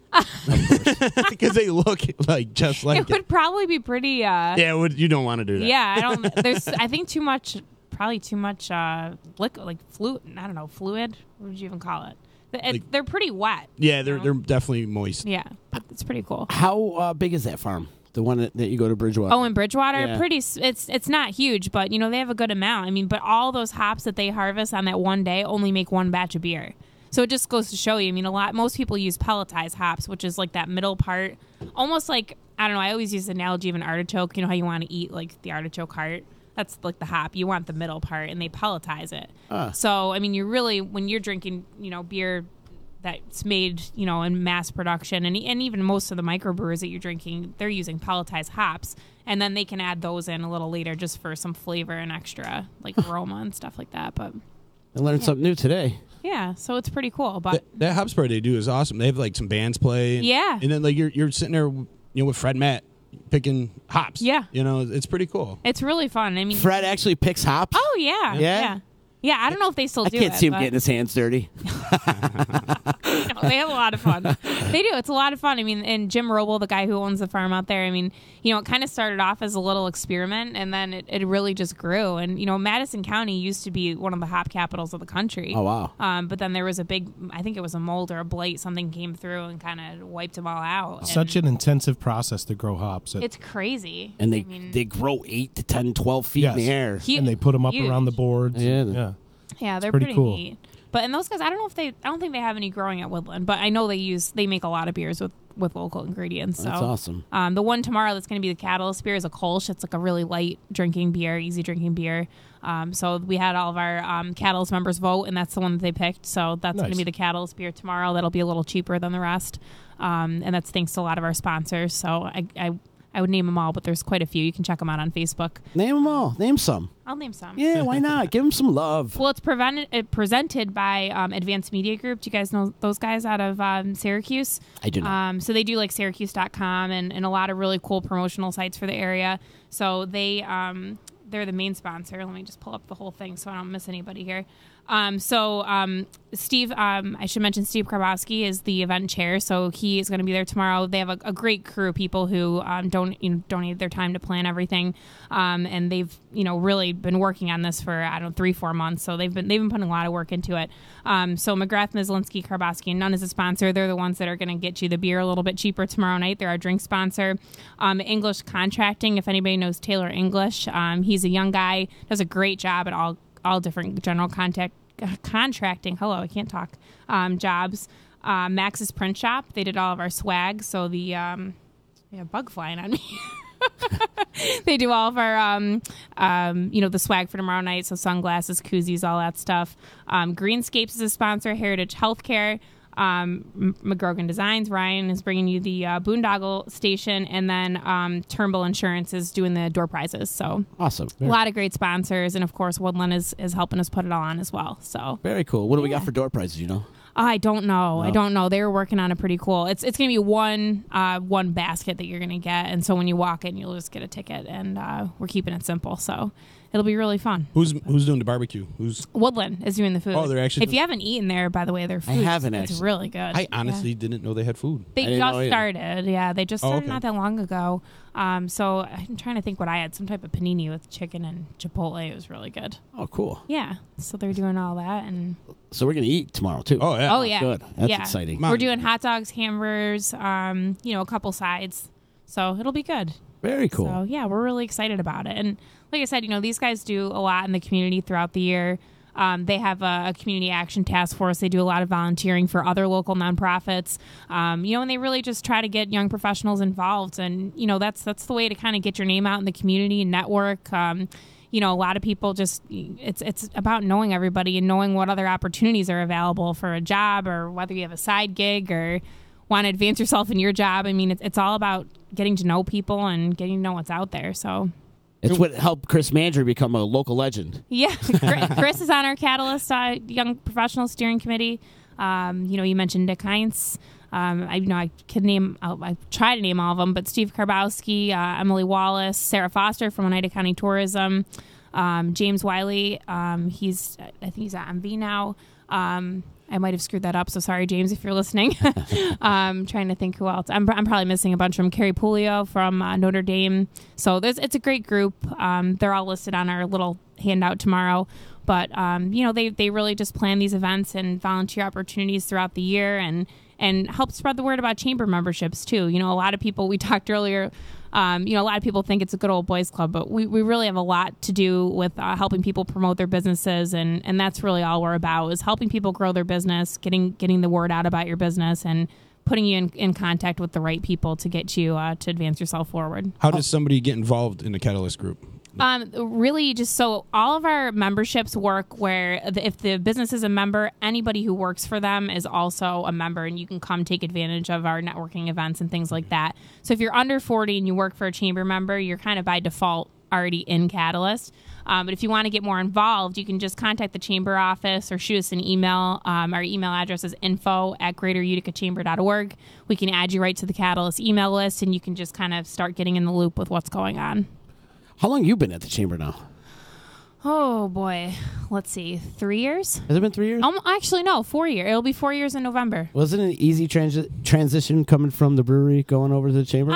because they look like just like it would probably be pretty. You don't want to do that. Yeah, I don't. There's, I think, too much liquid, like fluid. I don't know, fluid. What would you even call it? They're pretty wet. Yeah, they're definitely moist. Yeah, but it's pretty cool. How big is that farm? The one that you go to Bridgewater? Oh, in Bridgewater? Pretty. It's not huge, but, they have a good amount. I mean, but all those hops that they harvest on that one day only make one batch of beer. So it just goes to show you, I mean, most people use pelletized hops, which is like that middle part, almost like, I don't know, I always use the analogy of an artichoke. You know how you want to eat like the artichoke heart? That's like the hop. You want the middle part, and they pelletize it. So, I mean, when you're drinking, beer that's made, in mass production, and even most of the microbrewers that you're drinking, they're using pelletized hops, and then they can add those in a little later just for some flavor and extra, like aroma and stuff like that. But I learned something new today. Yeah, so it's pretty cool. But that hops party they do is awesome. They have like some bands play. And then like you're sitting there, with Fred Matt picking hops. Yeah. It's pretty cool. It's really fun. I mean, Fred actually picks hops? Oh, yeah. Yeah? Yeah, I don't know if they still do it. I can't see him getting his hands dirty. They have a lot of fun. They do. It's a lot of fun. I mean, and Jim Roble, the guy who owns the farm out there, I mean, it kind of started off as a little experiment, and then it really just grew. And, Madison County used to be one of the hop capitals of the country. Oh, wow. But then there was I think it was a mold or a blight, something came through and kind of wiped them all out. Such an intensive process to grow hops. It's crazy. And they grow 8 to 10, 12 feet in the air. And they put them up around the boards. Yeah, they're pretty cool. Neat. But those guys, I don't think they have any growing at Woodland, but I know they make a lot of beers with local ingredients. So that's awesome. The one tomorrow that's going to be the Catalyst beer is a Kolsch. It's like a really light drinking beer, easy drinking beer. So we had all of our Catalyst members vote, and that's the one that they picked. So that's going to be the Catalyst beer tomorrow. That'll be a little cheaper than the rest, and that's thanks to a lot of our sponsors. So I would name them all, but there's quite a few. You can check them out on Facebook. Name them all. Name some. I'll name some. Yeah, why not? Give them some love. Well, it's presented by Advanced Media Group. Do you guys know those guys out of Syracuse? I do not. So they do like Syracuse.com and a lot of really cool promotional sites for the area. So they're the main sponsor. Let me just pull up the whole thing so I don't miss anybody here. Steve, I should mention Steve Karbowski is the event chair, so he is going to be there tomorrow. They have a great crew of people who donate their time to plan everything, and they've really been working on this for 3-4 months. So they've been putting a lot of work into it. So McGrath, Mislinski, Karbowski, and Nunn is a sponsor. They're the ones that are going to get you the beer a little bit cheaper tomorrow night. They're our drink sponsor. English Contracting, if anybody knows Taylor English, he's a young guy, does a great job at all different general contracting. Hello, I can't talk. Jobs. Max's Print Shop. They did all of our swag. So the bug flying on me. They do all of our the swag for tomorrow night. So sunglasses, koozies, all that stuff. Greenscapes is a sponsor. Heritage Healthcare. McGrogan Designs. Ryan is bringing you the Boondoggle Station, and then Turnbull Insurance is doing the door prizes. So awesome! A lot of great sponsors, and of course Woodland is helping us put it all on as well. So very cool. What do we got for door prizes? I don't know. No. I don't know. They were working on it pretty cool. It's going to be one basket that you're going to get, and so when you walk in, you'll just get a ticket, and we're keeping it simple. So it'll be really fun. Who's doing the barbecue? Woodland is doing the food. Oh, they're actually. If you haven't eaten there, by the way, their food it's really good. I honestly didn't know they had food. They just started. Yeah, they just started not that long ago. So I'm trying to think what I had. Some type of panini with chicken and chipotle. It was really good. Oh, cool. Yeah. So they're doing all that, and so we're gonna eat tomorrow too. Oh yeah. Oh yeah. Good. That's exciting. We're doing hot dogs, hamburgers, a couple sides. So it'll be good. Very cool. So yeah, we're really excited about it. And like I said, these guys do a lot in the community throughout the year. They have a community action task force. They do a lot of volunteering for other local nonprofits. And they really just try to get young professionals involved. And that's the way to kind of get your name out in the community and network. A lot of people it's about knowing everybody and knowing what other opportunities are available for a job, or whether you have a side gig or want to advance yourself in your job. I mean, it's all about getting to know people and getting to know what's out there. So it's what helped Chris Mandry become a local legend. Yeah, Chris is on our Catalyst Young Professional Steering Committee. You mentioned Dick Heinz. I could name. I try to name all of them, but Steve Karbowski, Emily Wallace, Sarah Foster from Oneida County Tourism, James Wiley. I think he's at MV now. I might have screwed that up, so sorry, James, if you're listening. Trying to think who else. I'm probably missing a bunch from Carrie Pulio from Notre Dame. So it's a great group. They're all listed on our little handout tomorrow. But, they really just plan these events and volunteer opportunities throughout the year and help spread the word about chamber memberships, too. A lot of people, we talked earlier, a lot of people think it's a good old boys club, but we really have a lot to do with helping people promote their businesses, and that's really all we're about, is helping people grow their business, getting the word out about your business, and putting you in contact with the right people to get you to advance yourself forward. How does somebody get involved in the Catalyst group? Really, just so all of our memberships work where if the business is a member, anybody who works for them is also a member, and you can come take advantage of our networking events and things like that. So if you're under 40 and you work for a chamber member, you're kind of by default already in Catalyst. But if you want to get more involved, you can just contact the chamber office or shoot us an email. Our email address is info@greateruticachamber.org. We can add you right to the Catalyst email list, and you can just kind of start getting in the loop with what's going on. How long have you been at the chamber now? Oh, boy. Let's see. 3 years? Has it been 3 years? Actually, no. 4 years. It'll be 4 years in November. Was it an easy transition coming from the brewery going over to the chamber?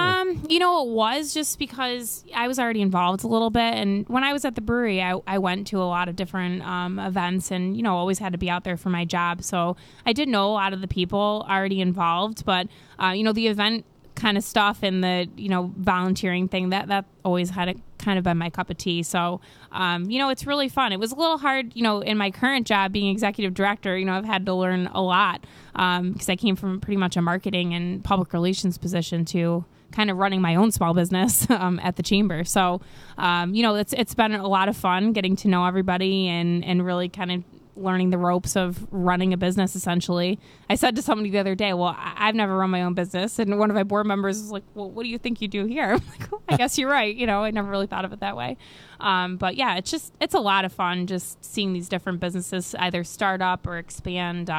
It was just because I was already involved a little bit. And when I was at the brewery, I went to a lot of different events and, always had to be out there for my job. So I did know a lot of the people already involved. But, the event kind of stuff and the, volunteering thing, that always had kind of been my cup of tea. So, it's really fun. It was a little hard, in my current job being executive director, I've had to learn a lot because I came from pretty much a marketing and public relations position to kind of running my own small business at the chamber. So, it's been a lot of fun getting to know everybody and really kind of learning the ropes of running a business, essentially. I said to somebody the other day, well, I've never run my own business. And one of my board members was like, well, what do you think you do here? I'm like, I guess you're right. I never really thought of it that way. But yeah, it's a lot of fun just seeing these different businesses either start up or expand.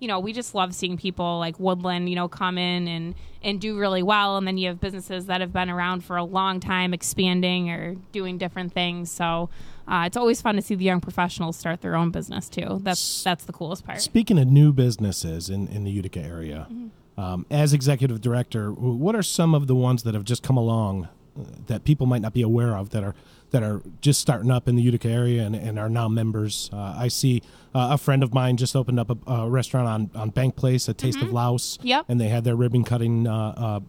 We just love seeing people like Woodland, come in and do really well. And then you have businesses that have been around for a long time expanding or doing different things. So it's always fun to see the young professionals start their own business too. That's the coolest part. Speaking of new businesses in the Utica area, as executive director, what are some of the ones that have just come along that people might not be aware of that are just starting up in the Utica area and are now members? I see a friend of mine just opened up a restaurant on Bank Place, a Taste of Laos, and they had their ribbon cutting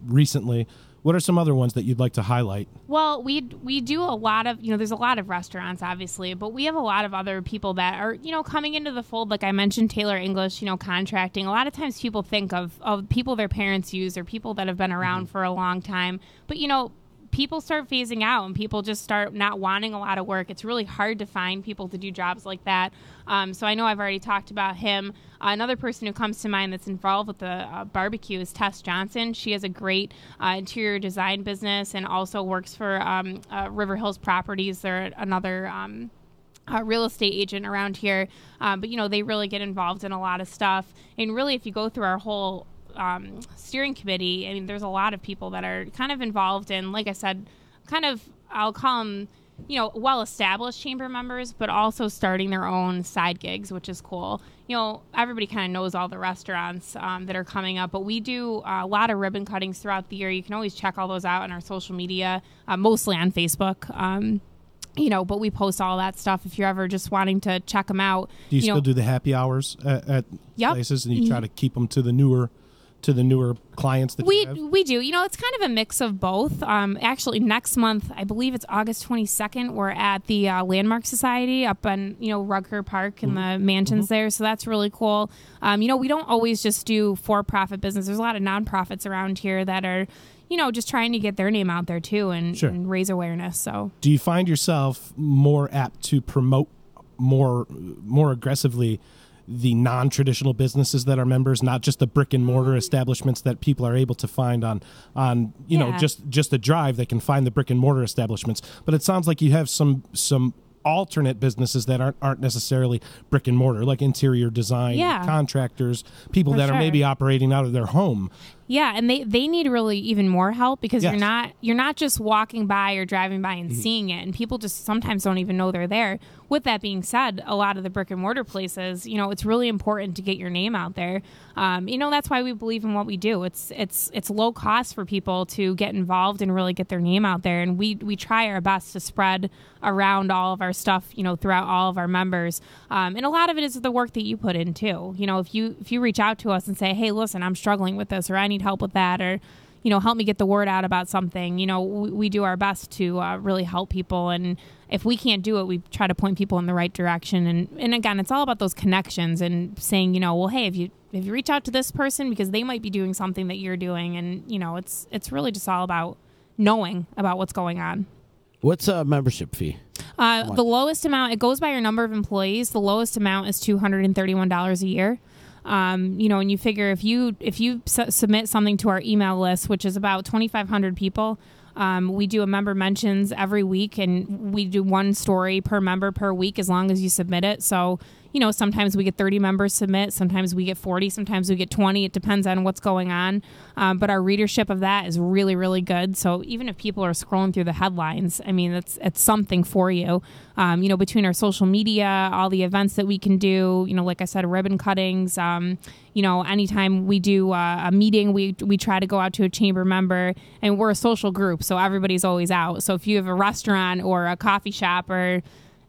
recently. What are some other ones that you'd like to highlight? Well, we do a lot of, there's a lot of restaurants, obviously, but we have a lot of other people that are, coming into the fold. Like I mentioned, Taylor English, contracting. A lot of times people think of people their parents use or people that have been around for a long time. But, people start phasing out and people just start not wanting a lot of work. It's really hard to find people to do jobs like that. So I know I've already talked about him. Another person who comes to mind that's involved with the barbecue is Tess Johnson. She has a great interior design business and also works for River Hills Properties. They're another real estate agent around here. But, they really get involved in a lot of stuff. And really, if you go through our whole steering committee, I mean, there's a lot of people that are kind of involved in, like I said, I'll call them, well-established chamber members, but also starting their own side gigs, which is cool. Everybody kind of knows all the restaurants that are coming up, but we do a lot of ribbon cuttings throughout the year. You can always check all those out on our social media, mostly on Facebook. But we post all that stuff if you're ever just wanting to check them out. Do you still do the happy hours at places, and you try to keep them to the newer clients that you have? We do. It's kind of a mix of both. Actually, next month, I believe it's August 22nd, we're at the Landmark Society up in, Rugger Park and the mansions there. So that's really cool. We don't always just do for-profit business. There's a lot of nonprofits around here that are, just trying to get their name out there too and raise awareness. So do you find yourself more apt to promote more aggressively the non-traditional businesses that are members, not just the brick and mortar establishments that people are able to find on just a drive? They can find the brick and mortar establishments, but it sounds like you have some alternate businesses that aren't necessarily brick and mortar, like interior design, contractors, people that are maybe operating out of their home. Yeah, and they need really even more help because you're not just walking by or driving by and seeing it, and people just sometimes don't even know they're there. With that being said, a lot of the brick and mortar places, it's really important to get your name out there. That's why we believe in what we do. It's low cost for people to get involved and really get their name out there, and we try our best to spread around all of our stuff, throughout all of our members. And a lot of it is the work that you put in too. If you reach out to us and say, hey, listen, I'm struggling with this, or I need help with that, or help me get the word out about something, we do our best to really help people. And if we can't do it, we try to point people in the right direction. And again, it's all about those connections and saying, well, hey, if you reach out to this person because they might be doing something that you're doing, and it's really just all about knowing about what's going on. What's a membership fee? The lowest amount, it goes by your number of employees. The lowest amount is $231 a year. And you figure if you submit something to our email list, which is about 2,500 people, we do a member mentions every week, and we do one story per member per week as long as you submit it. So, sometimes we get 30 members submit, sometimes we get 40, sometimes we get 20. It depends on what's going on. But our readership of that is really, really good. So even if people are scrolling through the headlines, I mean, it's something for you. Between our social media, all the events that we can do, like I said, ribbon cuttings, anytime we do a meeting, we try to go out to a chamber member, and we're a social group. So everybody's always out. So if you have a restaurant or a coffee shop or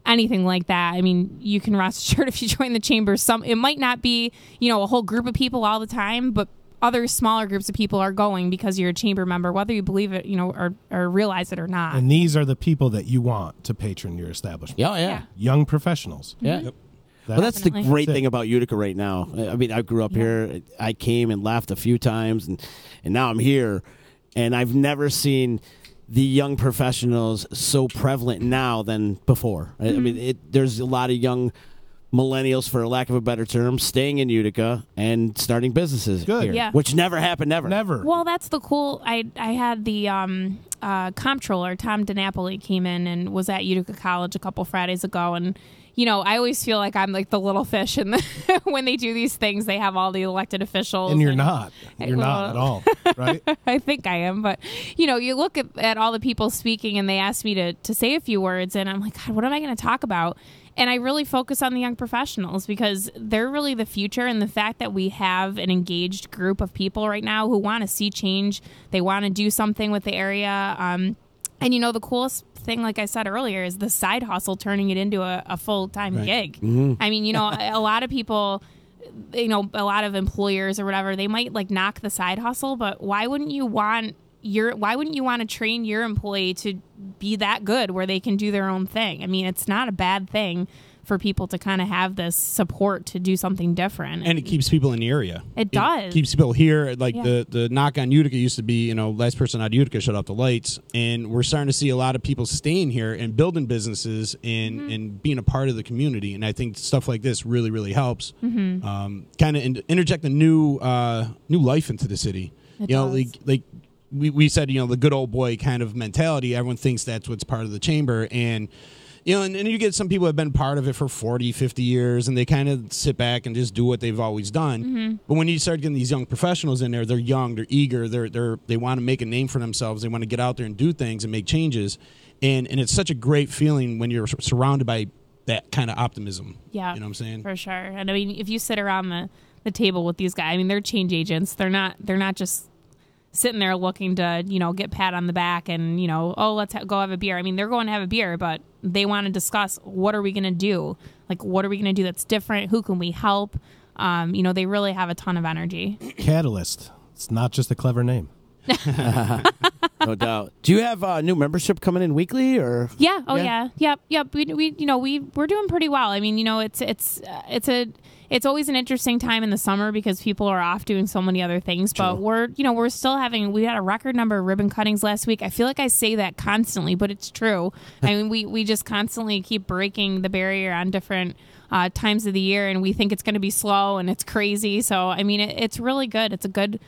anything like that, I mean, you can rest assured if you join the chamber, it might not be, a whole group of people all the time, but other smaller groups of people are going because you're a chamber member, whether you believe it, or realize it or not. And these are the people that you want to patron your establishment. Oh, yeah. Young professionals. Yeah. Yep. Well, that's the great thing about Utica right now. I mean, I grew up here. I came and left a few times, and now I'm here, and I've never seen the young professionals so prevalent now than before. I mean, there's a lot of young millennials, for lack of a better term, staying in Utica and starting businesses here, which never happened, never. Well, that's the cool. I had the comptroller, Tom DiNapoli, came in and was at Utica College a couple Fridays ago, and I always feel like I'm like the little fish, and when they do these things, they have all the elected officials. And you're not. You're not at all, right? I think I am, but you look at all the people speaking, and they ask me to say a few words, and I'm like, God, what am I going to talk about? And I really focus on the young professionals because they're really the future, and the fact that we have an engaged group of people right now who want to see change, they want to do something with the area. And the coolest thing, like I said earlier, is the side hustle turning it into a full-time gig. Mm-hmm. I mean, a lot of people, a lot of employers or whatever, they might like knock the side hustle, but why wouldn't you want to train your employee to be that good where they can do their own thing? I mean, it's not a bad thing for people to kind of have this support to do something different. And it keeps people in the area. It does. Keeps people here. Like the knock on Utica used to be, last person out of Utica shut off the lights. And we're starting to see a lot of people staying here and building businesses and being a part of the community. And I think stuff like this really, really helps kind of interject a new life into the city. It does. Like we said, the good old boy kind of mentality. Everyone thinks that's what's part of the chamber. And and you get some people who have been part of it for 40, 50 years, and they kind of sit back and just do what they've always done. Mm-hmm. But when you start getting these young professionals in there, they're young, they're eager, they want to make a name for themselves, they want to get out there and do things and make changes. And it's such a great feeling when you're surrounded by that kind of optimism. Yeah. You know what I'm saying? For sure. And I mean, if you sit around the table with these guys, I mean, they're change agents. They're not just sitting there looking to, get pat on the back and, let's go have a beer. I mean, they're going to have a beer, but they want to discuss what are we going to do? Like, what are we going to do that's different? Who can we help? They really have a ton of energy. Catalyst. It's not just a clever name. No doubt. Do you have new membership coming in weekly or? Yeah. Oh yeah. Yep. We're doing pretty well. I mean, it's always an interesting time in the summer because people are off doing so many other things. True. But we're still we had a record number of ribbon cuttings last week. I feel like I say that constantly, but it's true. I mean, we just constantly keep breaking the barrier on different times of the year, and we think it's going to be slow and it's crazy. So I mean, it's really good. It's a good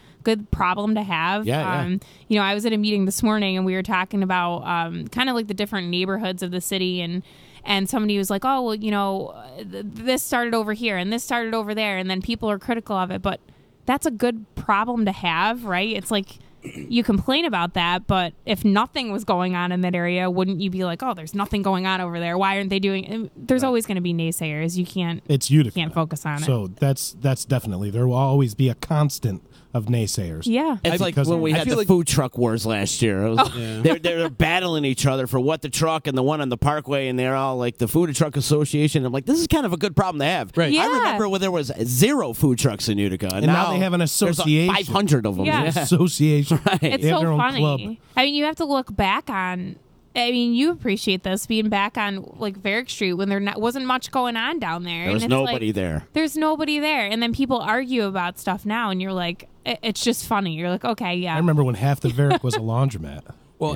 problem to have. Yeah. I was at a meeting this morning and we were talking about kind of like the different neighborhoods of the city, and somebody was like, oh, well, this started over here and this started over there, and then people are critical of it, but that's a good problem to have, right? It's like you complain about that, but if nothing was going on in that area, wouldn't you be like, oh, there's nothing going on over there, why aren't they doing it? There's always going to be naysayers. You can't focus on it. So that's definitely, there will always be a constant of naysayers. Yeah. It's like when we had the food truck wars last year. They're battling each other for what the truck and the one on the Parkway, and they're all like the Food Truck Association. I'm like, this is kind of a good problem to have. Right. Yeah. I remember when there was 0 food trucks in Utica. And now they have an association. There's 500 of them. Yeah. Association. Right. It's they have so their own funny. club. I mean, you have to look back on. I mean, you appreciate this being back on like Varick Street when there wasn't much going on down there. There was nobody there. There's nobody there, and then people argue about stuff now, and you're like, it's just funny. You're like, okay, yeah. I remember when half the Varick was a laundromat. Well,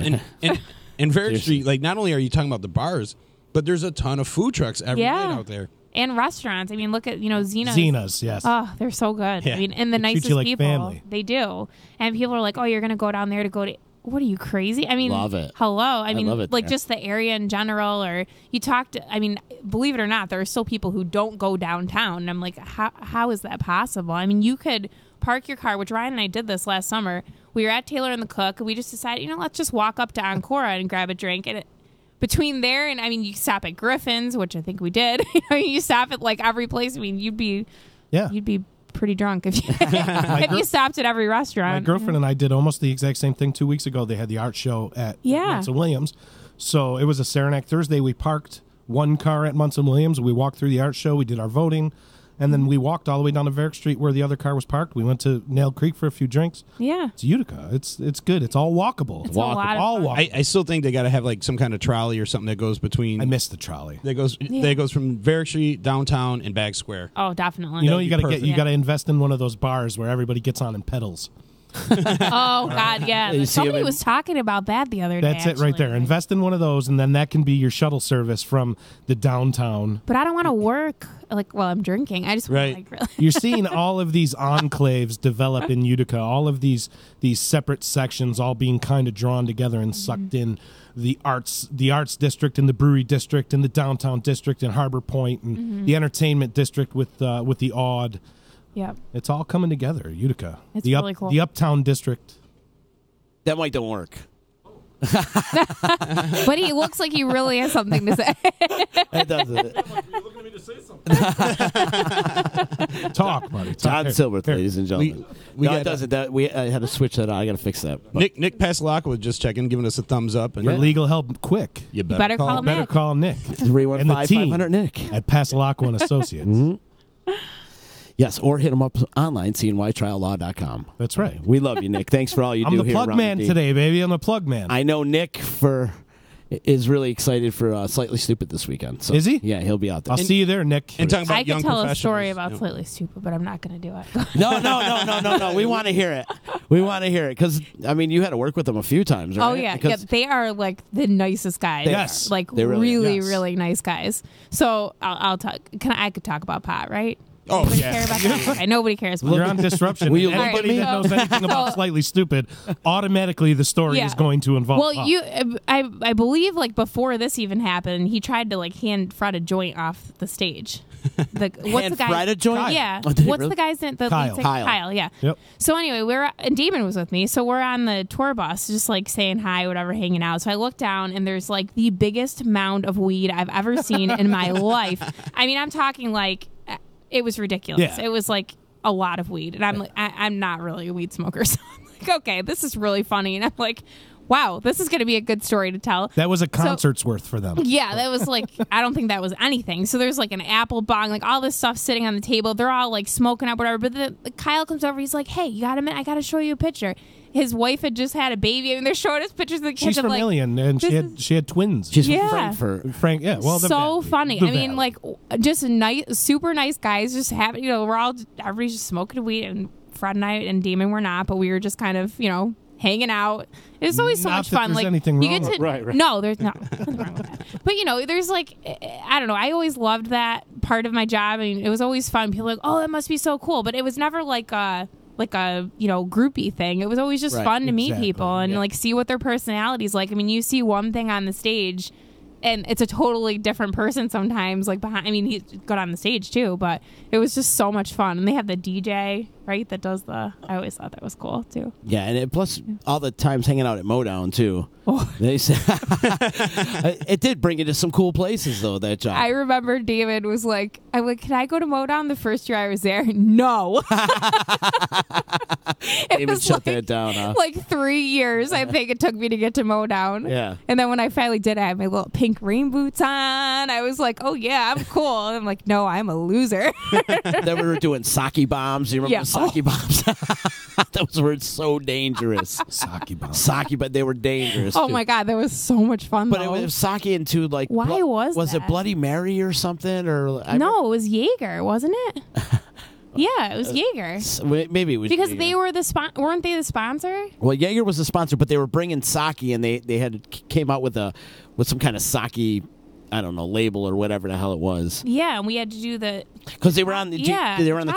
In Varick Street, like, not only are you talking about the bars, but there's a ton of food trucks every night out there. And restaurants. I mean, look at, Zena's. Zena's, yes. Oh, they're so good. Yeah. I mean, and the They treat nicest you like people. family. They do. And people are like, oh, you're going to go down there to go to. What are you, crazy? I mean, Love it. Hello. I mean, love it like there. just the area in general, or you talk to, I mean, believe it or not, there are still people who don't go downtown. And I'm like, how is that possible? I mean, you could park your car, which Ryan and I did this last summer. We were at Taylor and the Cook, and we just decided, let's just walk up to Ancora and grab a drink. And between there and, I mean, you stop at Griffin's, which I think we did. You stop at like every place. I mean, you'd be pretty drunk if you, if you stopped at every restaurant. My girlfriend and I did almost the exact same thing 2 weeks ago. They had the art show at Munson Williams. So it was a Saranac Thursday. We parked one car at Munson Williams. We walked through the art show. We did our voting. And then we walked all the way down to Varick Street where the other car was parked. We went to Nail Creek for a few drinks. Yeah. It's Utica. It's good. It's all walkable. It's all walkable. I still think they got to have like some kind of trolley or something that goes between. I missed the trolley. That goes from Varick Street downtown and Bag Square. Oh, definitely. You got to invest in one of those bars where everybody gets on and pedals. Oh God, yeah. Somebody was talking about that the other day. That's it right there. Invest in one of those, and then that can be your shuttle service from the downtown. But I don't want to work while I'm drinking. I just want to really. You're seeing all of these enclaves develop in Utica. All of these separate sections, all being kind of drawn together and sucked in. The arts district and the brewery district and the downtown district and Harbor Point and the entertainment district with the Odd. Yeah, it's all coming together, Utica. It's really cool. The Uptown District. That might don't work. But he looks like he really has something to say. It doesn't. You're looking at me to say something. Talk, buddy. John Silver, ladies and gentlemen. It doesn't. I had to switch that out. I got to fix that. But. Nick Pasolak was just checking, giving us a thumbs up. And For legal help, quick. You better call Nick. Better call Nick. 315-500-NICK. At Pasolak and Associates. Mm-hmm. Yes, or hit them up online, cnytriallaw.com. That's right. We love you, Nick. Thanks for all you do I'm the here. plug man today, baby. I'm the plug man. I know Nick is really excited for Slightly Stupid this weekend. So, is he? Yeah, he'll be out there. I'll see you there, Nick. And talking about I could tell a story about Slightly Stupid, but I'm not going to do it. No. We want to hear it. We want to hear it because, I mean, you had to work with them a few times, right? Oh, yeah. They are like the nicest guys. Yes. Like really nice guys. So I'll talk. I could talk about pot, right? Oh, nobody yeah. care about that? Okay, nobody cares. You're on disruption. Anybody that knows anything about Slightly Stupid, automatically the story is going to involve. Well, I believe like before this even happened, he tried to like hand Fred a joint off the stage. What's the guy? Fred a joint? Kyle. Yeah. What's the guy's name? Kyle. Yeah. Yep. So anyway, and Damon was with me. So we're on the tour bus, just like saying hi, whatever, hanging out. So I look down and there's like the biggest mound of weed I've ever seen in my life. I mean, I'm talking like. It was ridiculous. Yeah. It was like a lot of weed. And I'm like, I'm not really a weed smoker. So I'm like, okay, this is really funny. And I'm like, wow, this is going to be a good story to tell. That was a concert's worth for them. Yeah, that was like, I don't think that was anything. So there's like an apple bong, like all this stuff sitting on the table. They're all like smoking up, whatever. But Kyle comes over. He's like, hey, you got a minute? I got to show you a picture. His wife had just had a baby. I mean, they're showing us pictures of the kids. She's from like, Alien, and she had twins. She's from Frankfurt. Frank, yeah. Well, so funny. I mean, like, just nice, super nice guys. Just having, everybody's just smoking weed, and Fred and I and Damon were not, but we were just kind of, hanging out. It's always so much fun. There's like anything wrong you get to right. No, there's nothing wrong with that. But there's like I don't know. I always loved that part of my job. I mean, it was always fun. People were like, oh, that must be so cool. But it was never like a groupie thing. It was always just fun to meet people and like see what their personality's like. I mean, you see one thing on the stage and it's a totally different person sometimes, like behind. I mean, he's good on the stage too, but it was just so much fun. And they have the DJ, right, that does I always thought that was cool too. Yeah, and plus all the times hanging out at Modown too. Oh. They said it did bring you to some cool places though. That job. I remember David was like, "I'm like, can I go to Modown?" The first year I was there, no. David shut that down. Huh? Like 3 years, I think it took me to get to Modown. Yeah. And then when I finally did, I had my little pink rain boots on. I was like, "Oh yeah, I'm cool." And I'm like, "No, I'm a loser." Then we were doing sake bombs. You remember the sake bombs? Those were so dangerous. Sake bombs. Sake, but they were dangerous. Oh too. my god, that was so much fun. But though. it was sake into like. Why was it that? Bloody Mary or something? Or no, it was Jaeger, wasn't it? Yeah, it was Jaeger. Maybe it was because Jaeger. they were weren't they the sponsor? Well, Jaeger was the sponsor, but they were bringing sake, and they came out with some kind of sake, I don't know, label or whatever the hell it was. Yeah, and we had to do the because they were on the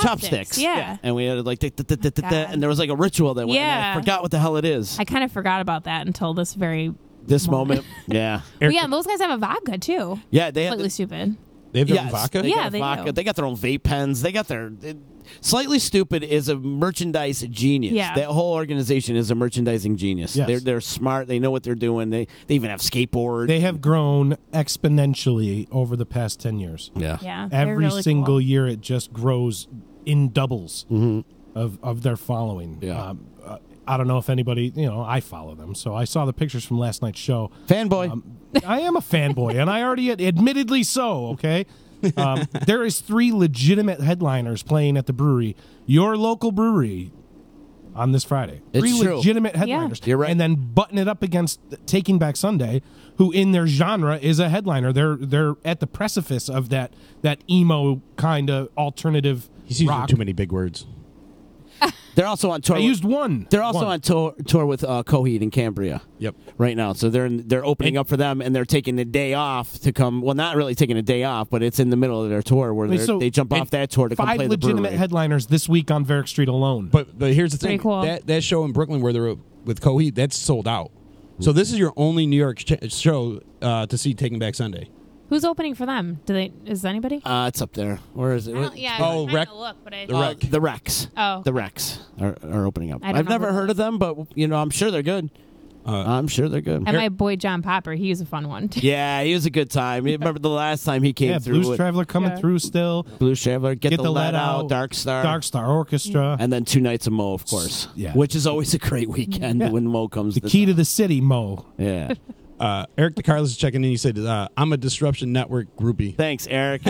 chopsticks. Yeah, and we had to like and there was like a ritual that went. Yeah, I forgot what the hell it is. I kind of forgot about that until this moment. Yeah. Well, yeah, and those guys have a vodka too. Yeah, they completely stupid. They have their own vodka? They vodka. do. They got their own vape pens. They got their... Slightly Stupid is a merchandise genius. Yeah. That whole organization is a merchandising genius. Yes. They're smart. They know what they're doing. They even have skateboards. They have grown exponentially over the past 10 years. Yeah. Yeah. They're Every really single cool. year it just grows in doubles of their following. Yeah. I don't know if anybody, I follow them. So I saw the pictures from last night's show. Fanboy. I am a fanboy, and I already admittedly so, okay? There is 3 legitimate headliners playing at the brewery, your local brewery, on this Friday. It's 3 true. legitimate headliners. You're right. And then button it up against Taking Back Sunday, who in their genre is a headliner. They're at the precipice of that emo kind of alternative He's using rock. too many big words. They're also on tour. I used one. They're also One. on tour with Coheed and Cambria. Yep. Right now, so they're opening up for them, and they're taking the day off to come. Well, not really taking a day off, but it's in the middle of their tour where they jump off that tour to come play 5 the brewery. legitimate headliners this week on Varick Street alone. But here's the thing. Pretty cool. That show in Brooklyn where they're with Coheed, that's sold out. So this is your only New York show to see Taking Back Sunday. Who's opening for them? Is anybody? It's up there. Where is it? Yeah. Oh, I'm trying Rec- to look, but I the Rec. The Rex. Oh. The Rex are opening up. I don't I've know never who heard of them, but I'm sure they're good. I'm sure they're good. And my boy John Popper, he was a fun one too. Yeah, he was a good time. You remember the last time he came through? Blues Traveler coming through still. Blues Traveler, Get the Let Out, Dark Star Orchestra. and then 2 nights of Mo, of course. Yeah. Which is always a great weekend when Mo comes. The key to the city, Mo. Yeah. Eric DeCarlos is checking in. He said, I'm a Disruption Network groupie. Thanks, Eric.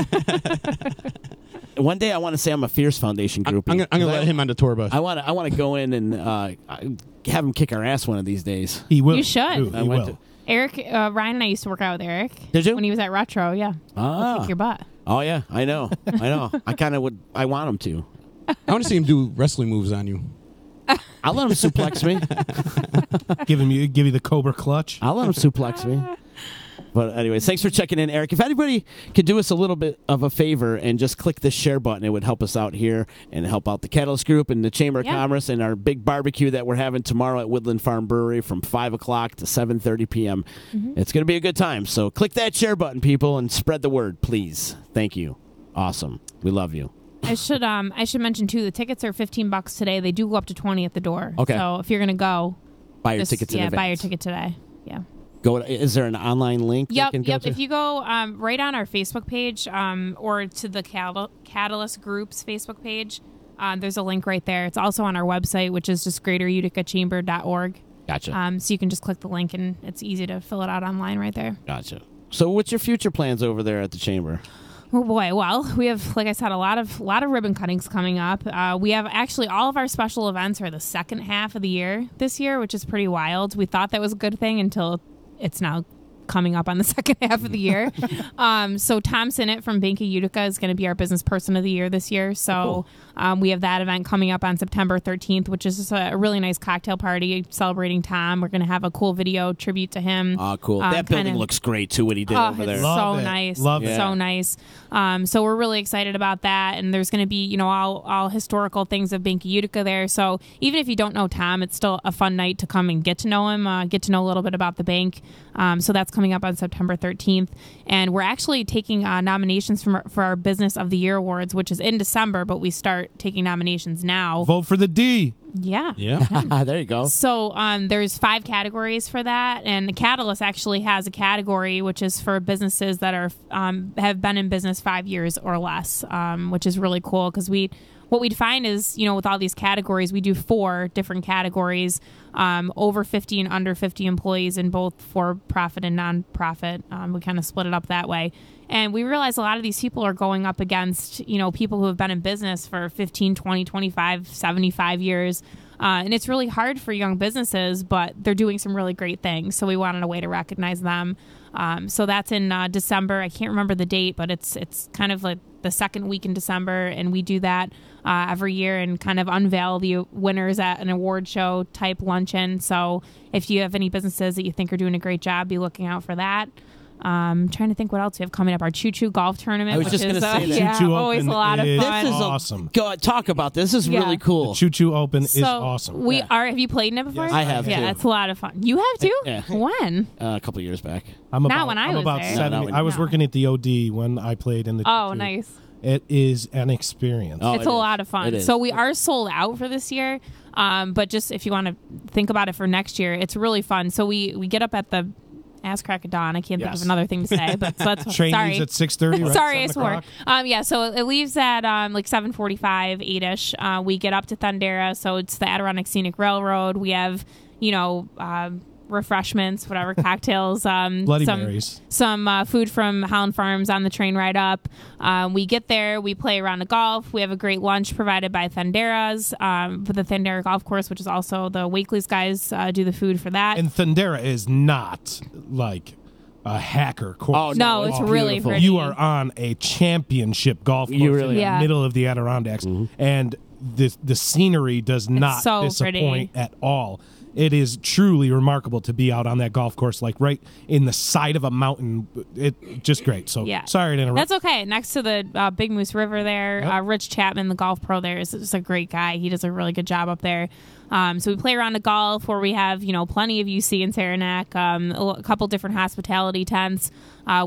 One day I want to say I'm a Fierce Foundation groupie. I'm gonna let him on the tour bus. I want to go in and have him kick our ass one of these days. He will. You should. He will. Eric, Ryan and I used to work out with Eric. Did you? When he was at Retro, yeah. He'll kick your butt. Oh yeah, I know. I want him to. I want to see him do wrestling moves on you. I'll let him suplex me. give you the Cobra Clutch. I'll let him suplex me. But anyways, thanks for checking in, Eric. If anybody could do us a little bit of a favor and just click the share button, it would help us out here and help out the Catalyst Group and the Chamber of Commerce and our big barbecue that we're having tomorrow at Woodland Farm Brewery from 5 o'clock to 7:30 p.m. It's going to be a good time. So click that share button, people, and spread the word, please. Thank you. Awesome. We love you. I should mention too. The tickets are $15 today. They do go up to $20 at the door. Okay. So if you're gonna go, buy your tickets in advance. buy your ticket today. Yeah. Is there an online link? Yep. They can go to? If you go right on our Facebook page or to the Catalyst Group's Facebook page, there's a link right there. It's also on our website, which is just greateruticachamber.org. Gotcha. So you can just click the link and it's easy to fill it out online right there. Gotcha. So what's your future plans over there at the Chamber? Oh boy! Well, we have, like I said, a lot of ribbon cuttings coming up. We have actually all of our special events are the second half of the year this year, which is pretty wild. We thought that was a good thing until it's now coming up on the second half of the year. So Tom Sinnott from Bank of Utica is going to be our business person of the year this year. So we have that event coming up on September 13th, which is just a really nice cocktail party celebrating Tom. We're going to have a cool video tribute to him. Oh, cool. That building looks great, too, what he did over there. It's Love so it. nice. Love it. So nice. So we're really excited about that. And there's going to be, all historical things of Bank of Utica there. So even if you don't know Tom, it's still a fun night to come and get to know him, get to know a little bit about the bank. So that's coming up on September 13th. And we're actually taking nominations for our Business of the Year Awards, which is in December, but we start taking nominations now. Vote for the D. Yeah. There you go. So there's 5 categories for that, and the Catalyst actually has a category which is for businesses that are have been in business 5 years or less, which is really cool because what we'd find is, with all these categories, we do 4 different categories, over 50 and under 50 employees in both for-profit and non-profit. We kind of split it up that way. And we realize a lot of these people are going up against, people who have been in business for 15, 20, 25, 75 years. And it's really hard for young businesses, but they're doing some really great things. So we wanted a way to recognize them. So that's in December. I can't remember the date, but it's kind of like the second week in December, and we do that every year and kind of unveil the winners at an award show type luncheon. So if you have any businesses that you think are doing a great job, be looking out for that. Trying to think what else we have coming up. Our Choo Choo golf tournament. I was just going to say that. Yeah, Choo Choo always Open a lot of fun. This is awesome. Go talk about this. This is really cool. The Choo Choo Open is awesome. We are. Have you played in it before? Yes. I have. Yeah, too. it's a lot of fun. You have too? Yeah. When? A couple years back. When I was about there. 70. I was working at the OD when I played in the. Oh, Choo Choo. nice. It is an experience. Oh, It's a lot of fun. So we are sold out for this year. But just if you want to think about it for next year, it's really fun. So we get up at the ass crack of dawn. I can't think of another thing to say, but so that's Train sorry. leaves at 6:30. Right? Sorry, I swore. So it leaves at like 7:45, 8ish. We get up to Thundera, so it's the Adirondack Scenic Railroad. We have refreshments, whatever, cocktails, Bloody Marys. Some food from Holland Farms on the train ride up. We get there, we play a round of golf. We have a great lunch provided by Thundera's, for the Thundera Golf Course, which is also the Wakely's guys do the food for that. And Thundera is not like a hacker course. Oh, no, it's really beautiful. pretty. You are on a championship golf course really in the are. middle of the Adirondacks, and the scenery does not so disappoint pretty. at all. It is truly remarkable to be out on that golf course, like right in the side of a mountain. It just great. So sorry to interrupt. That's okay. Next to the Big Moose River there, Rich Chapman, the golf pro there, is just a great guy. He does a really good job up there. So we play around of golf where we have, plenty of UC in Saranac, a couple different hospitality tents.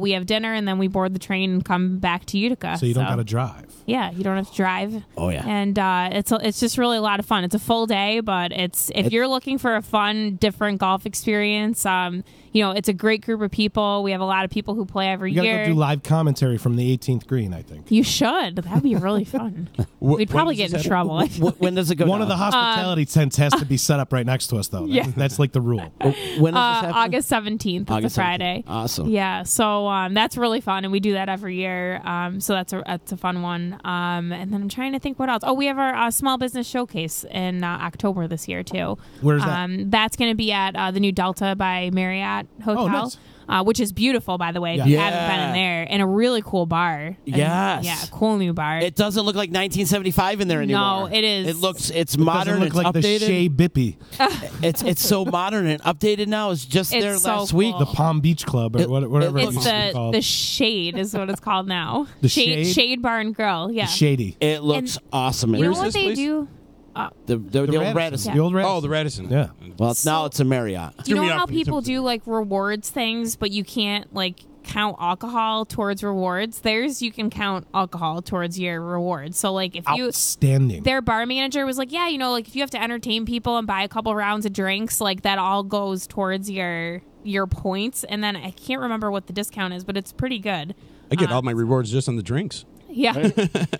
We have dinner, and then we board the train and come back to Utica. So you don't got to drive. Yeah, you don't have to drive. Oh, yeah. And it's just really a lot of fun. It's a full day, but if you're looking for a fun, different golf experience, it's a great group of people. We have a lot of people who play every You year. got to go do live commentary from the 18th green, I think. You should. That'd be really fun. We'd probably get in trouble. When does it go One down? of the hospitality tents has to be set up right next to us, though. That's like the rule. When does this happen? August 17th. It's a Friday. 17th. Awesome. Yeah, so that's really fun, and we do that every year. So that's a fun one. And then I'm trying to think what else. Oh, we have our small business showcase in October this year too. Where's that? That's going to be at the new Delta by Marriott Hotel. Oh, nice. Which is beautiful, by the way, if you haven't been in there, and a really cool bar. Yes. Yeah, cool new bar. It doesn't look like 1975 in there anymore. No, it is. It's modern. It doesn't look like updated. the Shea Bippy. It's so modern and updated now. It's just there so last week. cool. The Palm Beach Club or whatever It's used to be called. the Shade is what it's called now. The Shade? Shade Bar and Grill. Yeah. The Shady. It looks awesome. You know Where's what this they place? do? The old Radisson. The old Radisson. Oh, the Radisson. Yeah. Well, now it's a Marriott. Do you Threw me know off how when you people said do like rewards things, but you can't like count alcohol towards rewards? Theirs, you can count alcohol towards your rewards. So like if you Outstanding. their bar manager was like, yeah, like if you have to entertain people and buy a couple rounds of drinks, like that all goes towards your points. And then I can't remember what the discount is, but it's pretty good. I get all my rewards just on the drinks. Yeah.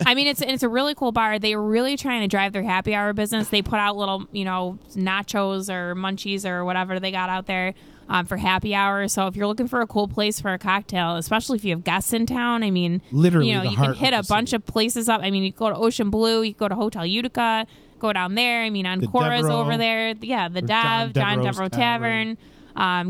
I mean, it's a really cool bar. They're really trying to drive their happy hour business. They put out little, nachos or munchies or whatever they got out there for happy hour. So if you're looking for a cool place for a cocktail, especially if you have guests in town, I mean, Literally you the can heart hit of a the bunch city. of places up. I mean, you can go to Ocean Blue, you can go to Hotel Utica, go down there. I mean, Ancora's Devereaux. over there. Yeah, the John John Devereaux's Devereaux Tavern.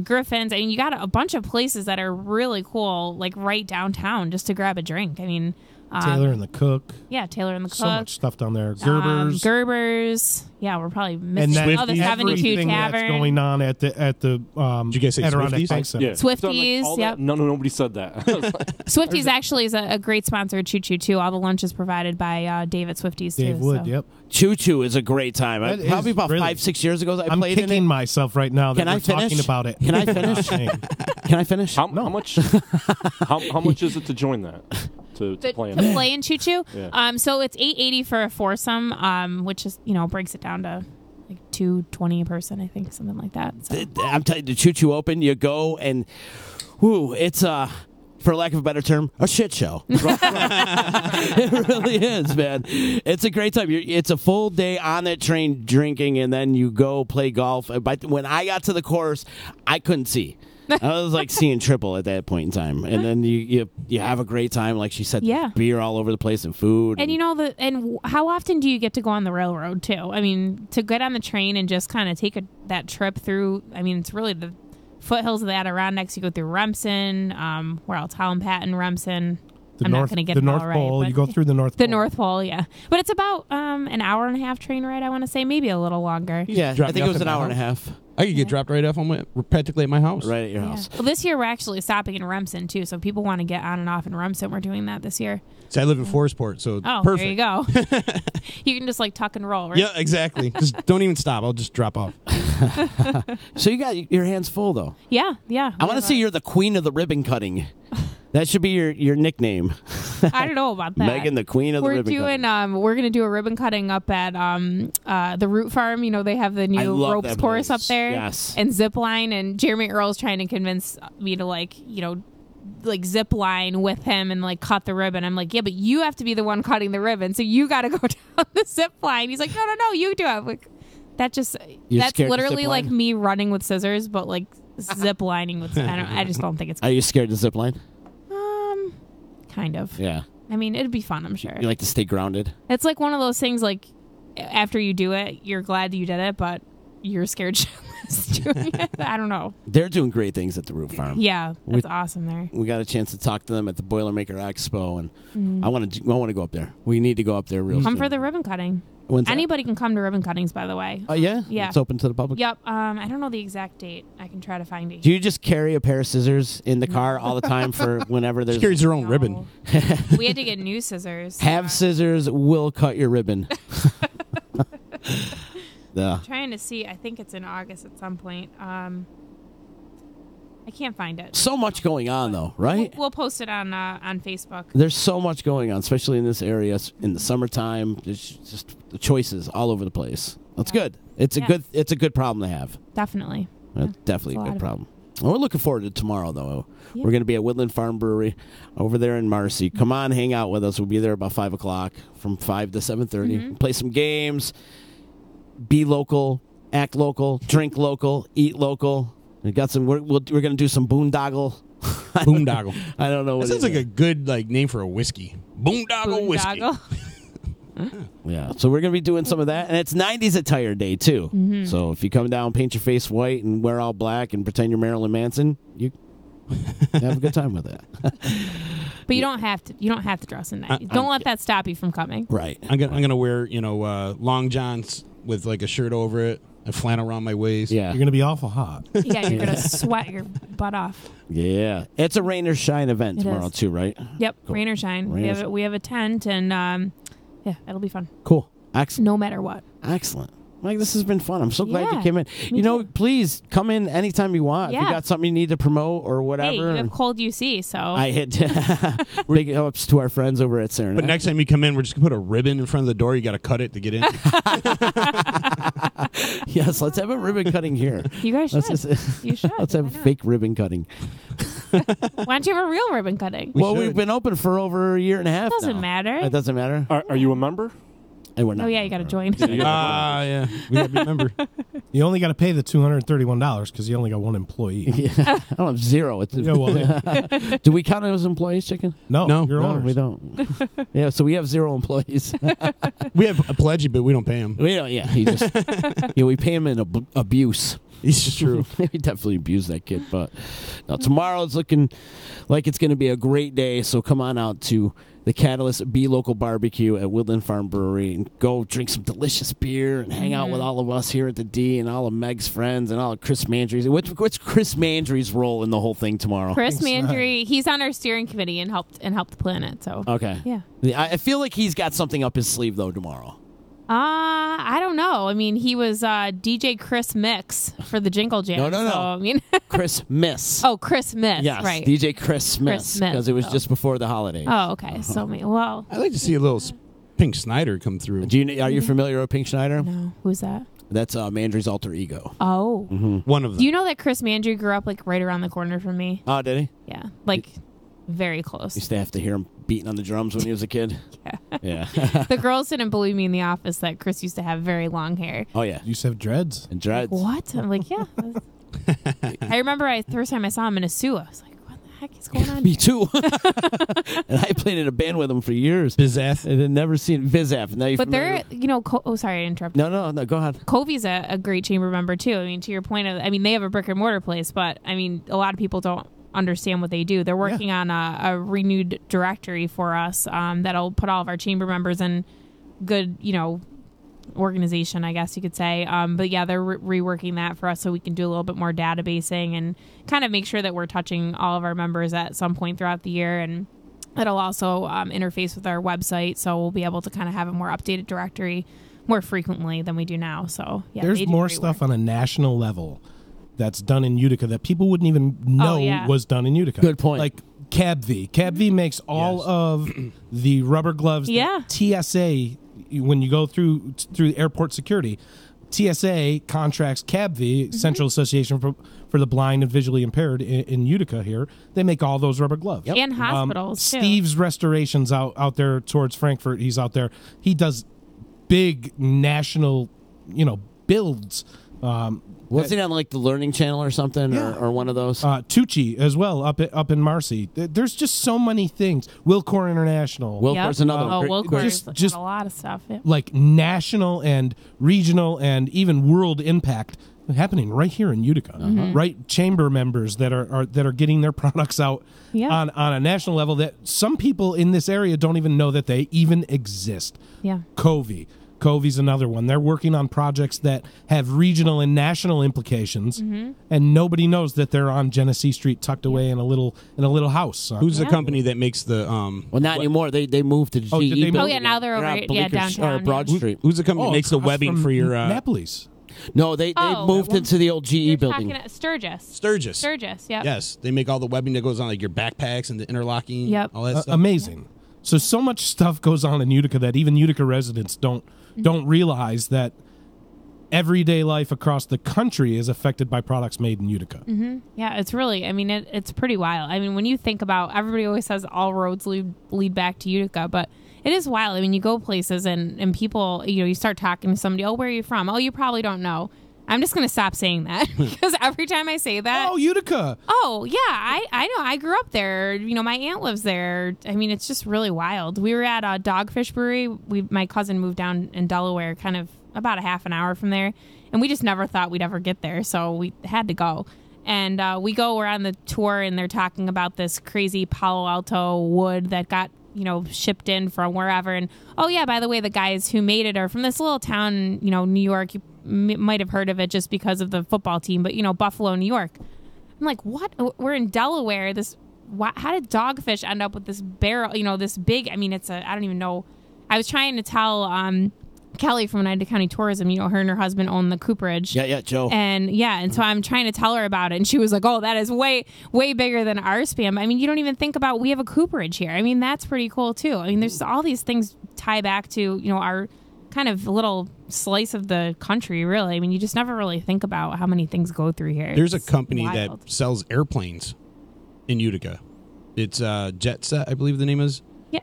Griffin's. I mean, you got a bunch of places that are really cool, like right downtown, just to grab a drink. I mean, Taylor and the Cook. yeah, Taylor and the Cook. So much stuff down there. Gerber's. Gerber's. Yeah, we're probably and missing then the 72 everything Tavern. that's going on at the Did you guys say Adirondack Swifties? Bank Center. Yeah. Swifties, All yep. that- No, nobody said that. Swifties actually is a great sponsor of Choo Choo too. All the lunch is provided by Dave at Swifties too. Dave Wood, so. yep. Choo Choo is a great time. That Probably is about really- 5-6 years ago, I I'm played in kicking it. myself right now that Can we're I finish? talking about it. Can I finish? Can I finish? How much? How much is it to join that? To play in To that? play in Choo Choo. Yeah. So it's $8.80 for a foursome, which is breaks it down to like $2.20 a person, I think, something like that. So. I'm telling you, the Choo Choo Open, you go and, it's for lack of a better term, a shit show. It really is, man. It's a great time. It's a full day on that train drinking, and then you go play golf. But when I got to the course, I couldn't see. I was like seeing triple at that point in time, and then you have a great time, like she said. Yeah. Beer all over the place and food. And how often do you get to go on the railroad too? I mean, to get on the train and just kind of take that trip through. I mean, it's really the foothills of the Adirondacks. You go through Remsen, where else? Holland Patton, Remsen. I'm not going to get the it all North Pole. right. You go through the North Pole. The North Pole, yeah. But it's about an hour and a half train ride, I want to say. Maybe a little longer. Yeah, I think it was an hour and a half. I could get dropped right off practically at my house. Right at your house. Well, this year we're actually stopping in Remsen, too. So if people want to get on and off in Remsen, we're doing that this year. So I live in Forestport, so Oh, perfect. there you go. You can just like tuck and roll, right? Yeah, exactly. Just don't even stop. I'll just drop off. So you got your hands full, though. Yeah. I want to say you're the queen of the ribbon cutting. That should be your nickname. I don't know about that. Megan, the queen of the ribbon cutting. We're going to do a ribbon cutting up at the Root Farm. You know, they have the new ropes course up there. Yes. And zip line. And Jeremy Earl's trying to convince me to zip line with him and like cut the ribbon. I'm like, yeah, but you have to be the one cutting the ribbon. So you got to go down the zip line. He's like, no, you do it. I'm like, that's literally like me running with scissors, but like zip lining with, I just don't think it's. Are you scared to zip line? Kind of. Yeah. I mean, it'd be fun, I'm sure. You like to stay grounded? It's like one of those things, like, after you do it, you're glad that you did it, but you're scared shitless doing it. I don't know. They're doing great things at the Root Farm. Yeah, that's awesome there. We got a chance to talk to them at the Boilermaker Expo, and I want to go up there. We need to go up there real soon. Come for the ribbon cutting. Anybody can come to ribbon cuttings, by the way. Oh, yeah? Yeah. It's open to the public? Yep. I don't know the exact date. I can try to find it. Do you just carry a pair of scissors in the car all the time for whenever there's... She carries her own ribbon. We had to get new scissors. Have scissors, will cut your ribbon. I'm trying to see. I think it's in August at some point. I can't find it. So much going on, though, right? We'll post it on Facebook. There's so much going on, especially in this area in the summertime. There's just the choices all over the place. That's good. It's a good problem to have. Definitely. Definitely a good problem. Well, we're looking forward to tomorrow, though. Yeah. We're going to be at Woodland Farm Brewery over there in Marcy. Come on, hang out with us. We'll be there about 5 o'clock, from 5 to 7:30. Play some games. Be local, act local, drink local, eat local. We got some. We're going to do some boondoggle. Boondoggle. I don't know what that sounds like a good name for a whiskey. Boondoggle whiskey. Yeah, so we're going to be doing some of that. And it's 90s attire day, too. So if you come down, paint your face white, and wear all black and pretend you're Marilyn Manson, you have a good time with that. But you don't have to. You don't have to dress in 90s. Don't let that stop you from coming. Right. I'm gonna wear long johns with like a shirt over it, a flannel around my waist. Yeah, you're gonna be awful hot. Yeah, you're gonna sweat your butt off. Yeah, it's a rain or shine event tomorrow too, right? Yep, cool. Rain or shine. We have a tent, and yeah, it'll be fun. Cool, excellent. No matter what. Excellent. Mike, this has been fun. I'm so glad you came in. Please come in anytime you want. Yeah. If you got something you need to promote or whatever. Hey, you have cold UC, so. I hit big ups to our friends over at Saranac. But next time you come in, we're just going to put a ribbon in front of the door. You got to cut it to get in. Yes, let's have a ribbon cutting here. You guys should. You should. Let's have fake ribbon cutting. Why don't you have a real ribbon cutting? We've been open for over a year and a half. Doesn't matter. It doesn't matter. Are you a member? And we're not. Oh, yeah, you got to join. Yeah. We got to be a member. You only got to pay the $231 because you only got one employee. Yeah. I don't have zero. Do we count it as employees, Chicken? No, you're owners. We don't. Yeah, so we have 0 employees. We have a pledge, but we don't pay him. We don't. Yeah, we pay him in abuse. It's true. We definitely abuse that kid. But tomorrow's looking like it's going to be a great day. So come on out to the Catalyst Be Local Barbecue at Woodland Farm Brewery and go drink some delicious beer and hang out with all of us here at the D and all of Meg's friends and all of Chris Mandry's. What's Chris Mandry's role in the whole thing tomorrow? Chris Mandry, he's on our steering committee and helped plan it. So okay, yeah. I feel like he's got something up his sleeve though tomorrow. I don't know. I mean, he was DJ Chris Mix for the Jingle Jam. No. So, I mean, Chris Miss. Oh, Chris Miss. Yes, right. DJ Chris Miss because it was just before the holidays. Oh, okay. So, well, I'd like to see a little Pink Snyder come through. Are you familiar with Pink Schneider? No. Who's that? That's Mandry's alter ego. Oh. One of them. Do you know that Chris Mandry grew up like right around the corner from me? Oh, did he? Yeah. Like very close. Used to have to hear him beating on the drums when he was a kid. Yeah. The girls didn't believe me in the office that Chris used to have very long hair. Oh, yeah. You used to have dreads. And dreads. Like, what? I'm like, yeah. I remember the first time I saw him in a suit, I was like, what the heck is going on Me here? too. And I played in a band with him for years. Bizz. And I'd never seen Bizz. Now but they're, sorry to interrupt. No, go ahead. Covey's a great chamber member too. I mean, to your point, they have a brick and mortar place, but I mean, a lot of people don't understand what they do. They're working on a renewed directory for us that'll put all of our chamber members in good, organization, I guess you could say. But yeah, they're reworking that for us so we can do a little bit more databasing and kind of make sure that we're touching all of our members at some point throughout the year. And it'll also interface with our website, so we'll be able to kind of have a more updated directory more frequently than we do now. So yeah, there's more stuff on a national level that's done in Utica that people wouldn't even know was done in Utica. Good point. Like CabV. CabV makes all of the rubber gloves. Yeah. TSA, when you go through airport security, TSA contracts CabV, Central Association for the Blind and Visually Impaired in Utica here. They make all those rubber gloves. Yep. And hospitals, too. Steve's Restorations out there towards Frankfurt. He's out there. He does big national, builds. Wasn't he on like the Learning Channel or something, or one of those? Tucci as well up in Marcy. There's just so many things. Wilcor International. Wilcor's another one. Wilcor's just a lot of stuff. Yeah. Like national and regional and even world impact happening right here in Utica. Right, chamber members that are getting their products out on a national level that some people in this area don't even know that they even exist. Yeah. Covey's another one. They're working on projects that have regional and national implications, and nobody knows that they're on Genesee Street, tucked away in a little house. Who's the company that makes the? Well, not anymore. They moved to the GE building. Oh yeah, now they're over downtown. Broad Street. Who's the company that makes the webbing for your? Napoli's. No, they moved into the old GE building. Sturgis. Yeah. Yes, they make all the webbing that goes on like your backpacks and the interlocking. Yep. All that stuff. Amazing. So much stuff goes on in Utica that even Utica residents don't realize that everyday life across the country is affected by products made in Utica. Yeah, it's really, it's pretty wild. When you think about, everybody always says all roads lead back to Utica, but it is wild. You go places and people, you start talking to somebody, oh, where are you from? Oh, you probably don't know. I'm just going to stop saying that because every time I say that. Oh, Utica. Oh, yeah, I know. I grew up there. My aunt lives there. It's just really wild. We were at a Dogfish Brewery. My cousin moved down in Delaware, kind of about a half an hour from there. And we just never thought we'd ever get there. So we had to go. And we're on the tour and they're talking about this crazy Palo Alto wood that got, shipped in from wherever. And, oh, yeah, by the way, the guys who made it are from this little town, New York. You might have heard of it just because of the football team, but Buffalo, New York. I'm like, what? We're in Delaware. How did Dogfish end up with this barrel? This big. I don't even know. I was trying to tell Kelly from Oneida County Tourism. Her and her husband own the cooperage. Yeah, Joe. And so I'm trying to tell her about it, and she was like, "Oh, that is way bigger than our spam." You don't even think about we have a cooperage here. That's pretty cool too. There's all these things tie back to our kind of little slice of the country, really. You just never really think about how many things go through here. There's a company that sells airplanes in Utica. It's JetSet, I believe the name is. Yeah.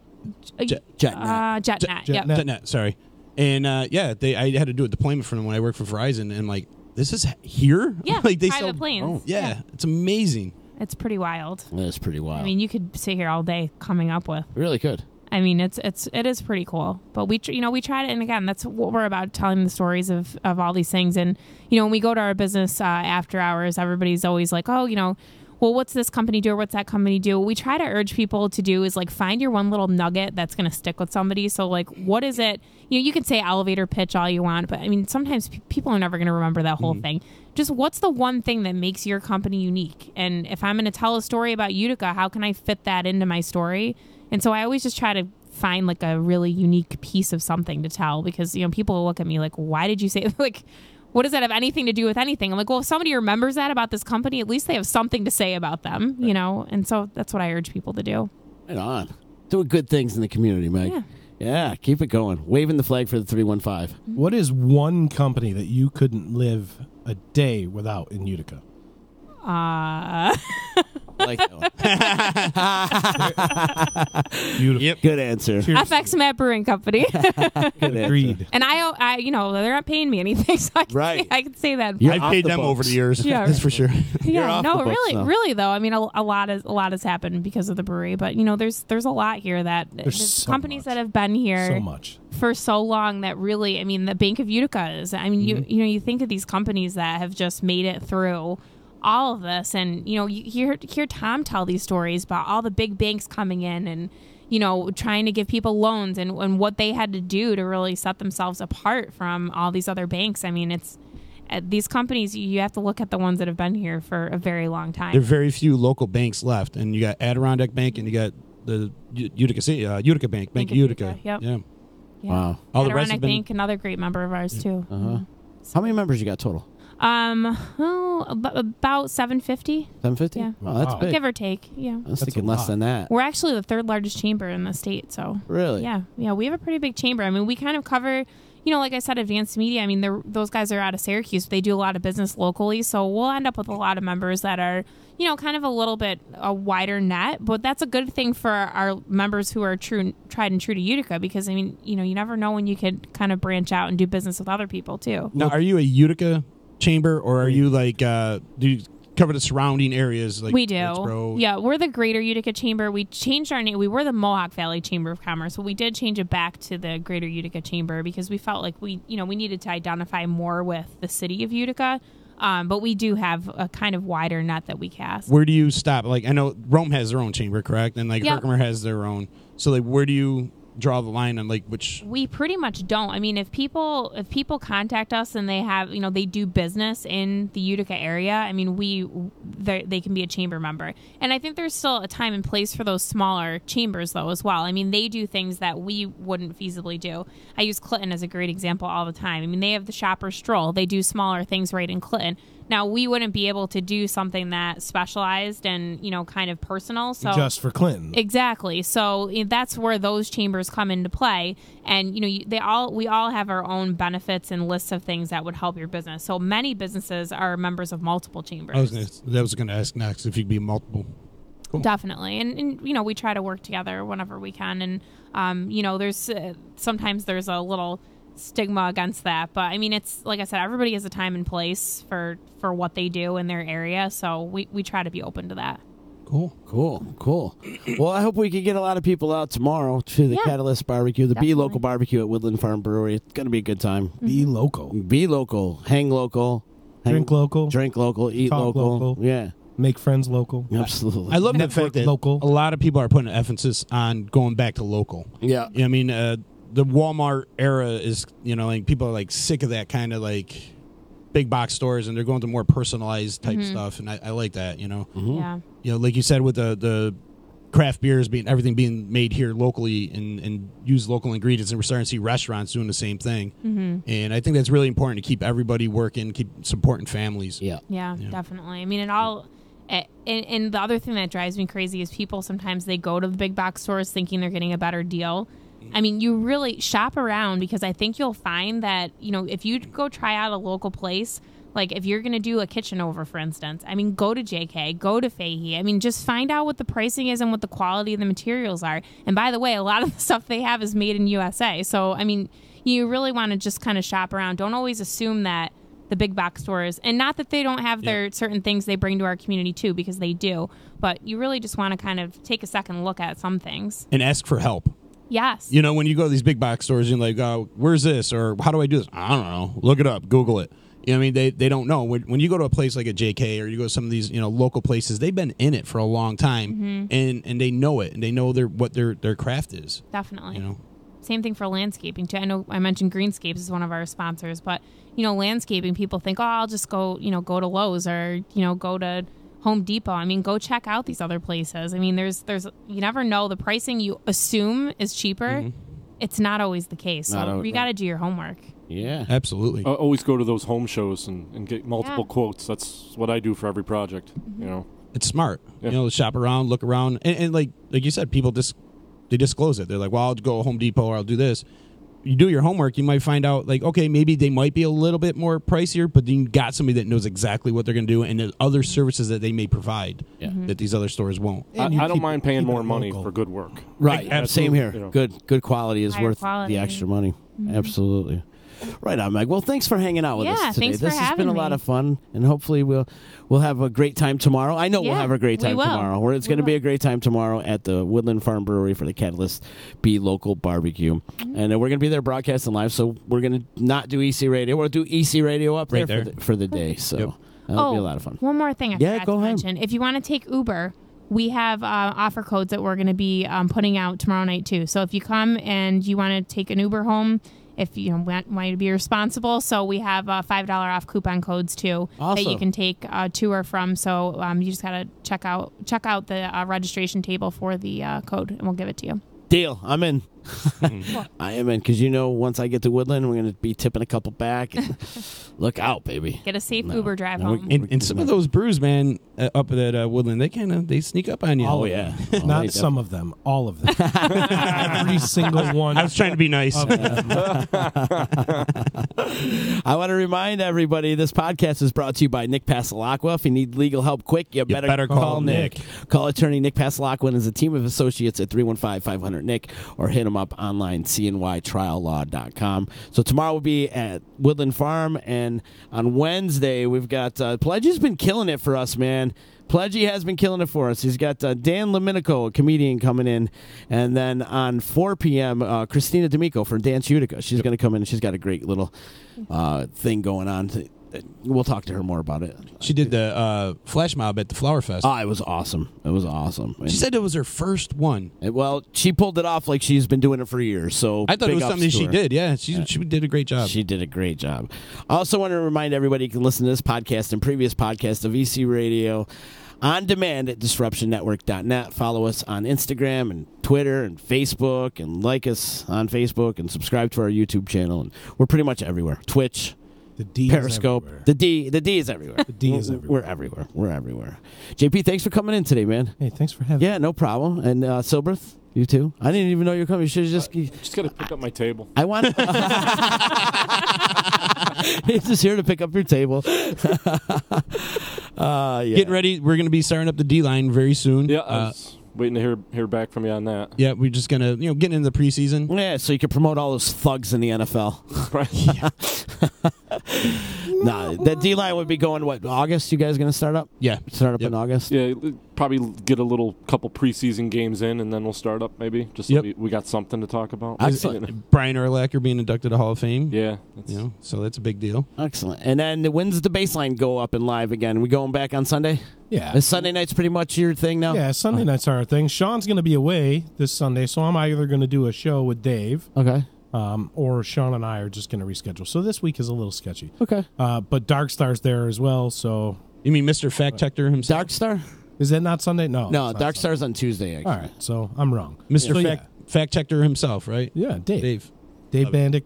JetNet. JetNet. Yep. JetNet, sorry. And I had to do a deployment for them when I worked for Verizon, and like, this is here? Yeah, like they private sell planes. Oh, yeah, it's amazing. It's pretty wild. It's pretty wild. You could sit here all day coming up with. Really could. It is pretty cool, but we try to, and again, that's what we're about, telling the stories of all these things. And, when we go to our business after hours, everybody's always like, oh, well, what's this company do or what's that company do? What we try to urge people to do is like find your one little nugget that's going to stick with somebody. So like, what is it? You can say elevator pitch all you want, but sometimes people are never going to remember that whole thing. Just what's the one thing that makes your company unique? And if I'm going to tell a story about Utica, how can I fit that into my story? And so I always just try to find like a really unique piece of something to tell, because people will look at me like, why did you say like, what does that have anything to do with anything? I'm like, well, if somebody remembers that about this company, at least they have something to say about them, and so that's what I urge people to do. Right on. Doing good things in the community, Meg. Yeah, keep it going. Waving the flag for the 315. What is one company that you couldn't live a day without in Utica? Like that one. Beautiful. Yep. Good answer. Cheers. FX Matt Brewing Company. Good Agreed. And I they're not paying me anything, so I can say that. I've paid them over the years. Yeah, that's for sure. Yeah, no, really though. A lot has happened because of the brewery, but there's a lot here that there's so companies that have been here for so long that really, the Bank of Utica is. You think of these companies that have just made it through all of this. And, you hear Tom tell these stories about all the big banks coming in and, trying to give people loans and what they had to do to really set themselves apart from all these other banks. I mean, it's these companies, you have to look at the ones that have been here for a very long time. There are very few local banks left, and you got Adirondack Bank and you got the Utica Bank, Bank of Utica. Yep. Yeah. Wow. All Adirondack the rest have been, Bank, another great member of ours too. How many members you got total? About 750. 750? Yeah. Wow, that's big. Give or take. Yeah. I was thinking less than that. We're actually the third largest chamber in the state. So Really? Yeah. We have a pretty big chamber. I mean, we kind of cover, like I said, advanced media. I mean, those guys are out of Syracuse. They do a lot of business locally. So we'll end up with a lot of members that are, kind of a little bit a wider net. But that's a good thing for our members who are tried and true to Utica, because, I mean, you never know when you could kind of branch out and do business with other people, too. Now, are you a Utica chamber, or are you like, do you cover the surrounding areas? Like we do. Woodsboro? Yeah, we're the Greater Utica Chamber. We changed our name. We were the Mohawk Valley Chamber of Commerce, but we did change it back to the Greater Utica Chamber because we felt like we needed to identify more with the city of Utica. But we do have a kind of wider net that we cast. Where do you stop? Like, I know Rome has their own chamber, correct? And like Herkimer has their own. So like, where do you draw the line on like which? We pretty much don't. I mean, if people contact us and they have, they do business in the Utica area, I mean, they can be a chamber member. And I think there's still a time and place for those smaller chambers though as well. I mean, they do things that we wouldn't feasibly do. I use Clinton as a great example all the time. I mean, they have the shopper stroll. They do smaller things right in Clinton. Now, we wouldn't be able to do something that specialized and, kind of personal. So just for Clinton. Exactly. So that's where those chambers come into play. And, we all have our own benefits and lists of things that would help your business. So many businesses are members of multiple chambers. I was going to ask next if you'd be multiple. Cool. Definitely. And we try to work together whenever we can. And, there's sometimes there's a little stigma against that, but I mean, it's like I said, everybody has a time and place for what they do in their area, so we try to be open to that. Cool. Well, I hope we can get a lot of people out tomorrow to the Catalyst Barbecue, the Be Local Barbecue at Woodland Farm Brewery. It's going to be a good time. Be local, hang local, drink local, eat local. Yeah. Make friends local. Absolutely. I love the fact that local. A lot of people are putting an emphasis on going back to local. Yeah. I mean, the Walmart era is, like people are like sick of that kind of like big box stores, and they're going to more personalized type stuff, and I like that. Yeah. Like you said with the craft beers everything being made here locally and use local ingredients, and we're starting to see restaurants doing the same thing. And I think that's really important to keep everybody working, keep supporting families. Yeah, definitely. I mean, and the other thing that drives me crazy is people sometimes they go to the big box stores thinking they're getting a better deal. I mean, you really shop around, because I think you'll find that, if you go try out a local place, like if you're going to do a kitchen over, for instance, I mean, go to JK, go to Fahey. I mean, just find out what the pricing is and what the quality of the materials are. And by the way, a lot of the stuff they have is made in USA. So, I mean, you really want to just kind of shop around. Don't always assume that the big box stores, and not that they don't have their certain things they bring to our community too, because they do, but you really just want to kind of take a second look at some things. And ask for help. Yes. When you go to these big box stores, you're like, where's this? Or how do I do this? I don't know. Look it up. Google it. They don't know. When you go to a place like a JK, or you go to some of these, local places, they've been in it for a long time, and they know it, and they know what their craft is. Definitely. Same thing for landscaping too. I know I mentioned Greenscapes is one of our sponsors, but landscaping, people think, I'll just go to Lowe's or go to Home Depot. I mean, go check out these other places. I mean, there's you never know, the pricing you assume is cheaper. It's not always the case. So you got to do your homework. Yeah, absolutely. Always go to those home shows and get multiple quotes. That's what I do for every project. It's smart. Shop around, look around, and like you said, people they disclose it. They're like, well, I'll go to Home Depot or I'll do this. You do your homework, you might find out, like, okay, maybe they might be a little bit more pricier, but then you got somebody that knows exactly what they're going to do, and there's other services that they may provide that these other stores won't. I don't mind paying more money for good work. Right. Same here. Good quality is worth the extra money. Absolutely. Right on, Meg. Well, thanks for hanging out with us today. This has been a lot of fun, and hopefully we'll have a great time tomorrow. I know we'll have a great time tomorrow. It's going to be a great time tomorrow at the Woodland Farm Brewery for the Catalyst Be Local Barbecue. And we're going to be there broadcasting live, so we're going to not do EC Radio. We'll do EC Radio up there for the day. So That'll be a lot of fun. One more thing I forgot go to ahead. mention. If you want to take Uber, we have offer codes that we're going to be putting out tomorrow night too. So if you come and you want to take an Uber home, if you want to be responsible, so we have $5 off coupon codes too that you can take to or from. So you just gotta check out the registration table for the code, and we'll give it to you. Deal. I'm in. I am in because once I get to Woodland, we're gonna be tipping a couple back. And look out, baby. Get a safe Uber drive home. And some of those brews, man, up at Woodland, they sneak up on you. Oh yeah, not some of them, all of them. Every single one. I was trying to be nice. I want to remind everybody this podcast is brought to you by Nick Pasalacqua. If you need legal help quick, you better call Nick. Call attorney Nick Pasalacqua and his team of associates at 315-500-NICK or hit him up online, cnytriallaw.com. So tomorrow we'll be at Woodland Farm, and on Wednesday we've got Pledgy's been killing it for us, man. Pledgy has been killing it for us. He's got Dan Lominico, a comedian, coming in. And then on 4 p.m., Christina D'Amico from Dance Utica. She's going to come in, and she's got a great little thing going on. We'll talk to her more about it. She did the flash mob at the Flower Fest. Oh, it was awesome. It was awesome. She said it was her first one. Well, she pulled it off like she's been doing it for years. So I thought it was something she did. Yeah, she did a great job. She did a great job. I also want to remind everybody you can listen to this podcast and previous podcasts of EC Radio on demand at disruptionnetwork.net. Follow us on Instagram and Twitter and Facebook, and like us on Facebook, and subscribe to our YouTube channel. And we're pretty much everywhere. Twitch. The D Periscope. Is everywhere. The D is everywhere. The D is everywhere. We're everywhere. JP, thanks for coming in today, man. Hey, thanks for having me. Yeah, no problem. And Silberth, you too. I didn't even know you were coming. You should have just got to pick up my table. I want. He's just here to pick up your table. Getting ready. We're going to be starting up the D line very soon. Yeah. I was waiting to hear back from you on that. Yeah, we're just gonna get into the preseason. Yeah, so you can promote all those thugs in the NFL. Right. Nah, that D line would be going August. You guys gonna start up? Yeah, start up in August. Yeah, probably get a couple preseason games in, and then we'll start up maybe. Just so we got something to talk about. Excellent. Brian Urlacher being inducted to Hall of Fame. Yeah, so that's a big deal. Excellent. And then when's the baseline go up and live again? We going back on Sunday? Yeah. Is Sunday night's pretty much your thing now? Yeah, Sunday nights are our thing. Sean's going to be away this Sunday, so I'm either going to do a show with Dave. Okay. Or Sean and I are just going to reschedule. So this week is a little sketchy. Okay. But Dark Star's there as well, so... You mean Mr. Fact Checker himself? Dark Star? Is that not Sunday? No. No, Dark Star's on Tuesday, actually. All right, so I'm wrong. Mr. Fact Checker himself, right? Yeah, Dave. Dave Bandic.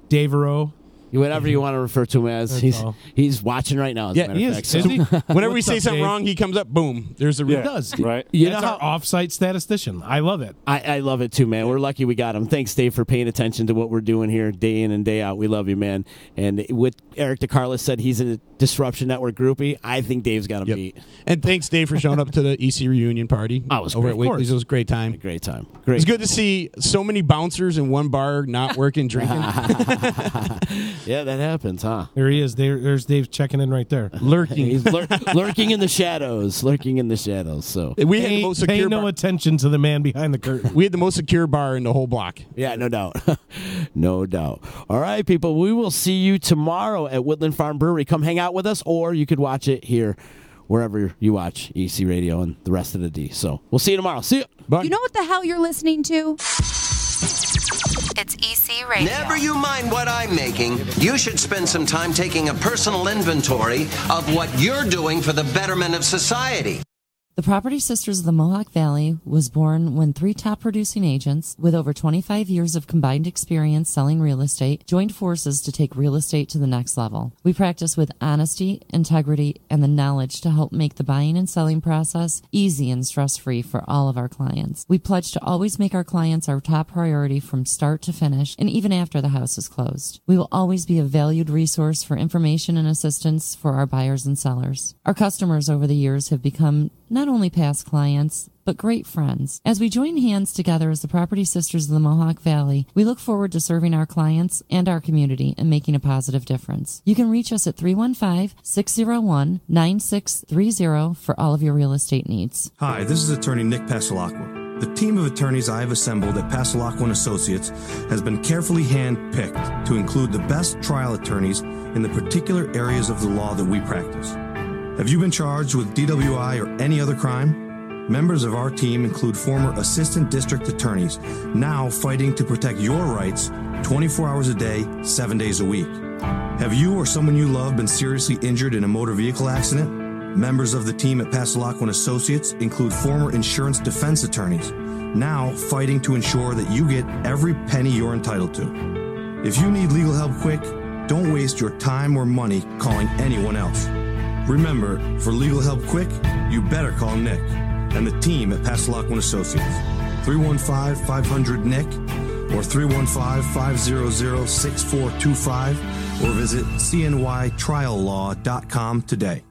Dave-ero. Whatever you want to refer to him as. He's watching right now. As a matter of fact. Is he? Whenever we say something wrong, he comes up, boom, there's a He does. Right. That's our off-site statistician. I love it. I love it too, man. We're lucky we got him. Thanks, Dave, for paying attention to what we're doing here day in and day out. We love you, man. And what Eric DeCarlis said, he's a Disruption Network groupie. I think Dave's got him beat. And thanks, Dave, for showing up to the EC reunion party. Oh, it was over great. at Wakely's. It was a great time. Great time. It was good to see so many bouncers in one bar not working, drinking. Yeah, that happens, huh? There he is. There's Dave checking in right there. Lurking. He's lurking in the shadows. Lurking in the shadows. So we had the most secure pay no attention to the man behind the curtain. We had the most secure bar in the whole block. Yeah, no doubt. No doubt. All right, people. We will see you tomorrow at Woodland Farm Brewery. Come hang out with us, or you could watch it here wherever you watch EC Radio and the rest of the D. So we'll see you tomorrow. See you. Bye. You know what the hell you're listening to? It's EC Radio. Never you mind what I'm making. You should spend some time taking a personal inventory of what you're doing for the betterment of society. The Property Sisters of the Mohawk Valley was born when 3 top producing agents with over 25 years of combined experience selling real estate joined forces to take real estate to the next level. We practice with honesty, integrity, and the knowledge to help make the buying and selling process easy and stress-free for all of our clients. We pledge to always make our clients our top priority from start to finish and even after the house is closed. We will always be a valued resource for information and assistance for our buyers and sellers. Our customers over the years have become not only past clients, but great friends. As we join hands together as the Property Sisters of the Mohawk Valley, we look forward to serving our clients and our community and making a positive difference. You can reach us at 315-601-9630 for all of your real estate needs. Hi, this is attorney Nick Pasalacqua. The team of attorneys I have assembled at Passalacqua & Associates has been carefully hand-picked to include the best trial attorneys in the particular areas of the law that we practice. Have you been charged with DWI or any other crime? Members of our team include former assistant district attorneys, now fighting to protect your rights 24 hours a day, 7 days a week. Have you or someone you love been seriously injured in a motor vehicle accident? Members of the team at Passalacqua & Associates include former insurance defense attorneys, now fighting to ensure that you get every penny you're entitled to. If you need legal help quick, don't waste your time or money calling anyone else. Remember, for legal help quick, you better call Nick and the team at Passalacqua & Associates. 315-500-NICK or 315-500-6425 or visit cnytriallaw.com today.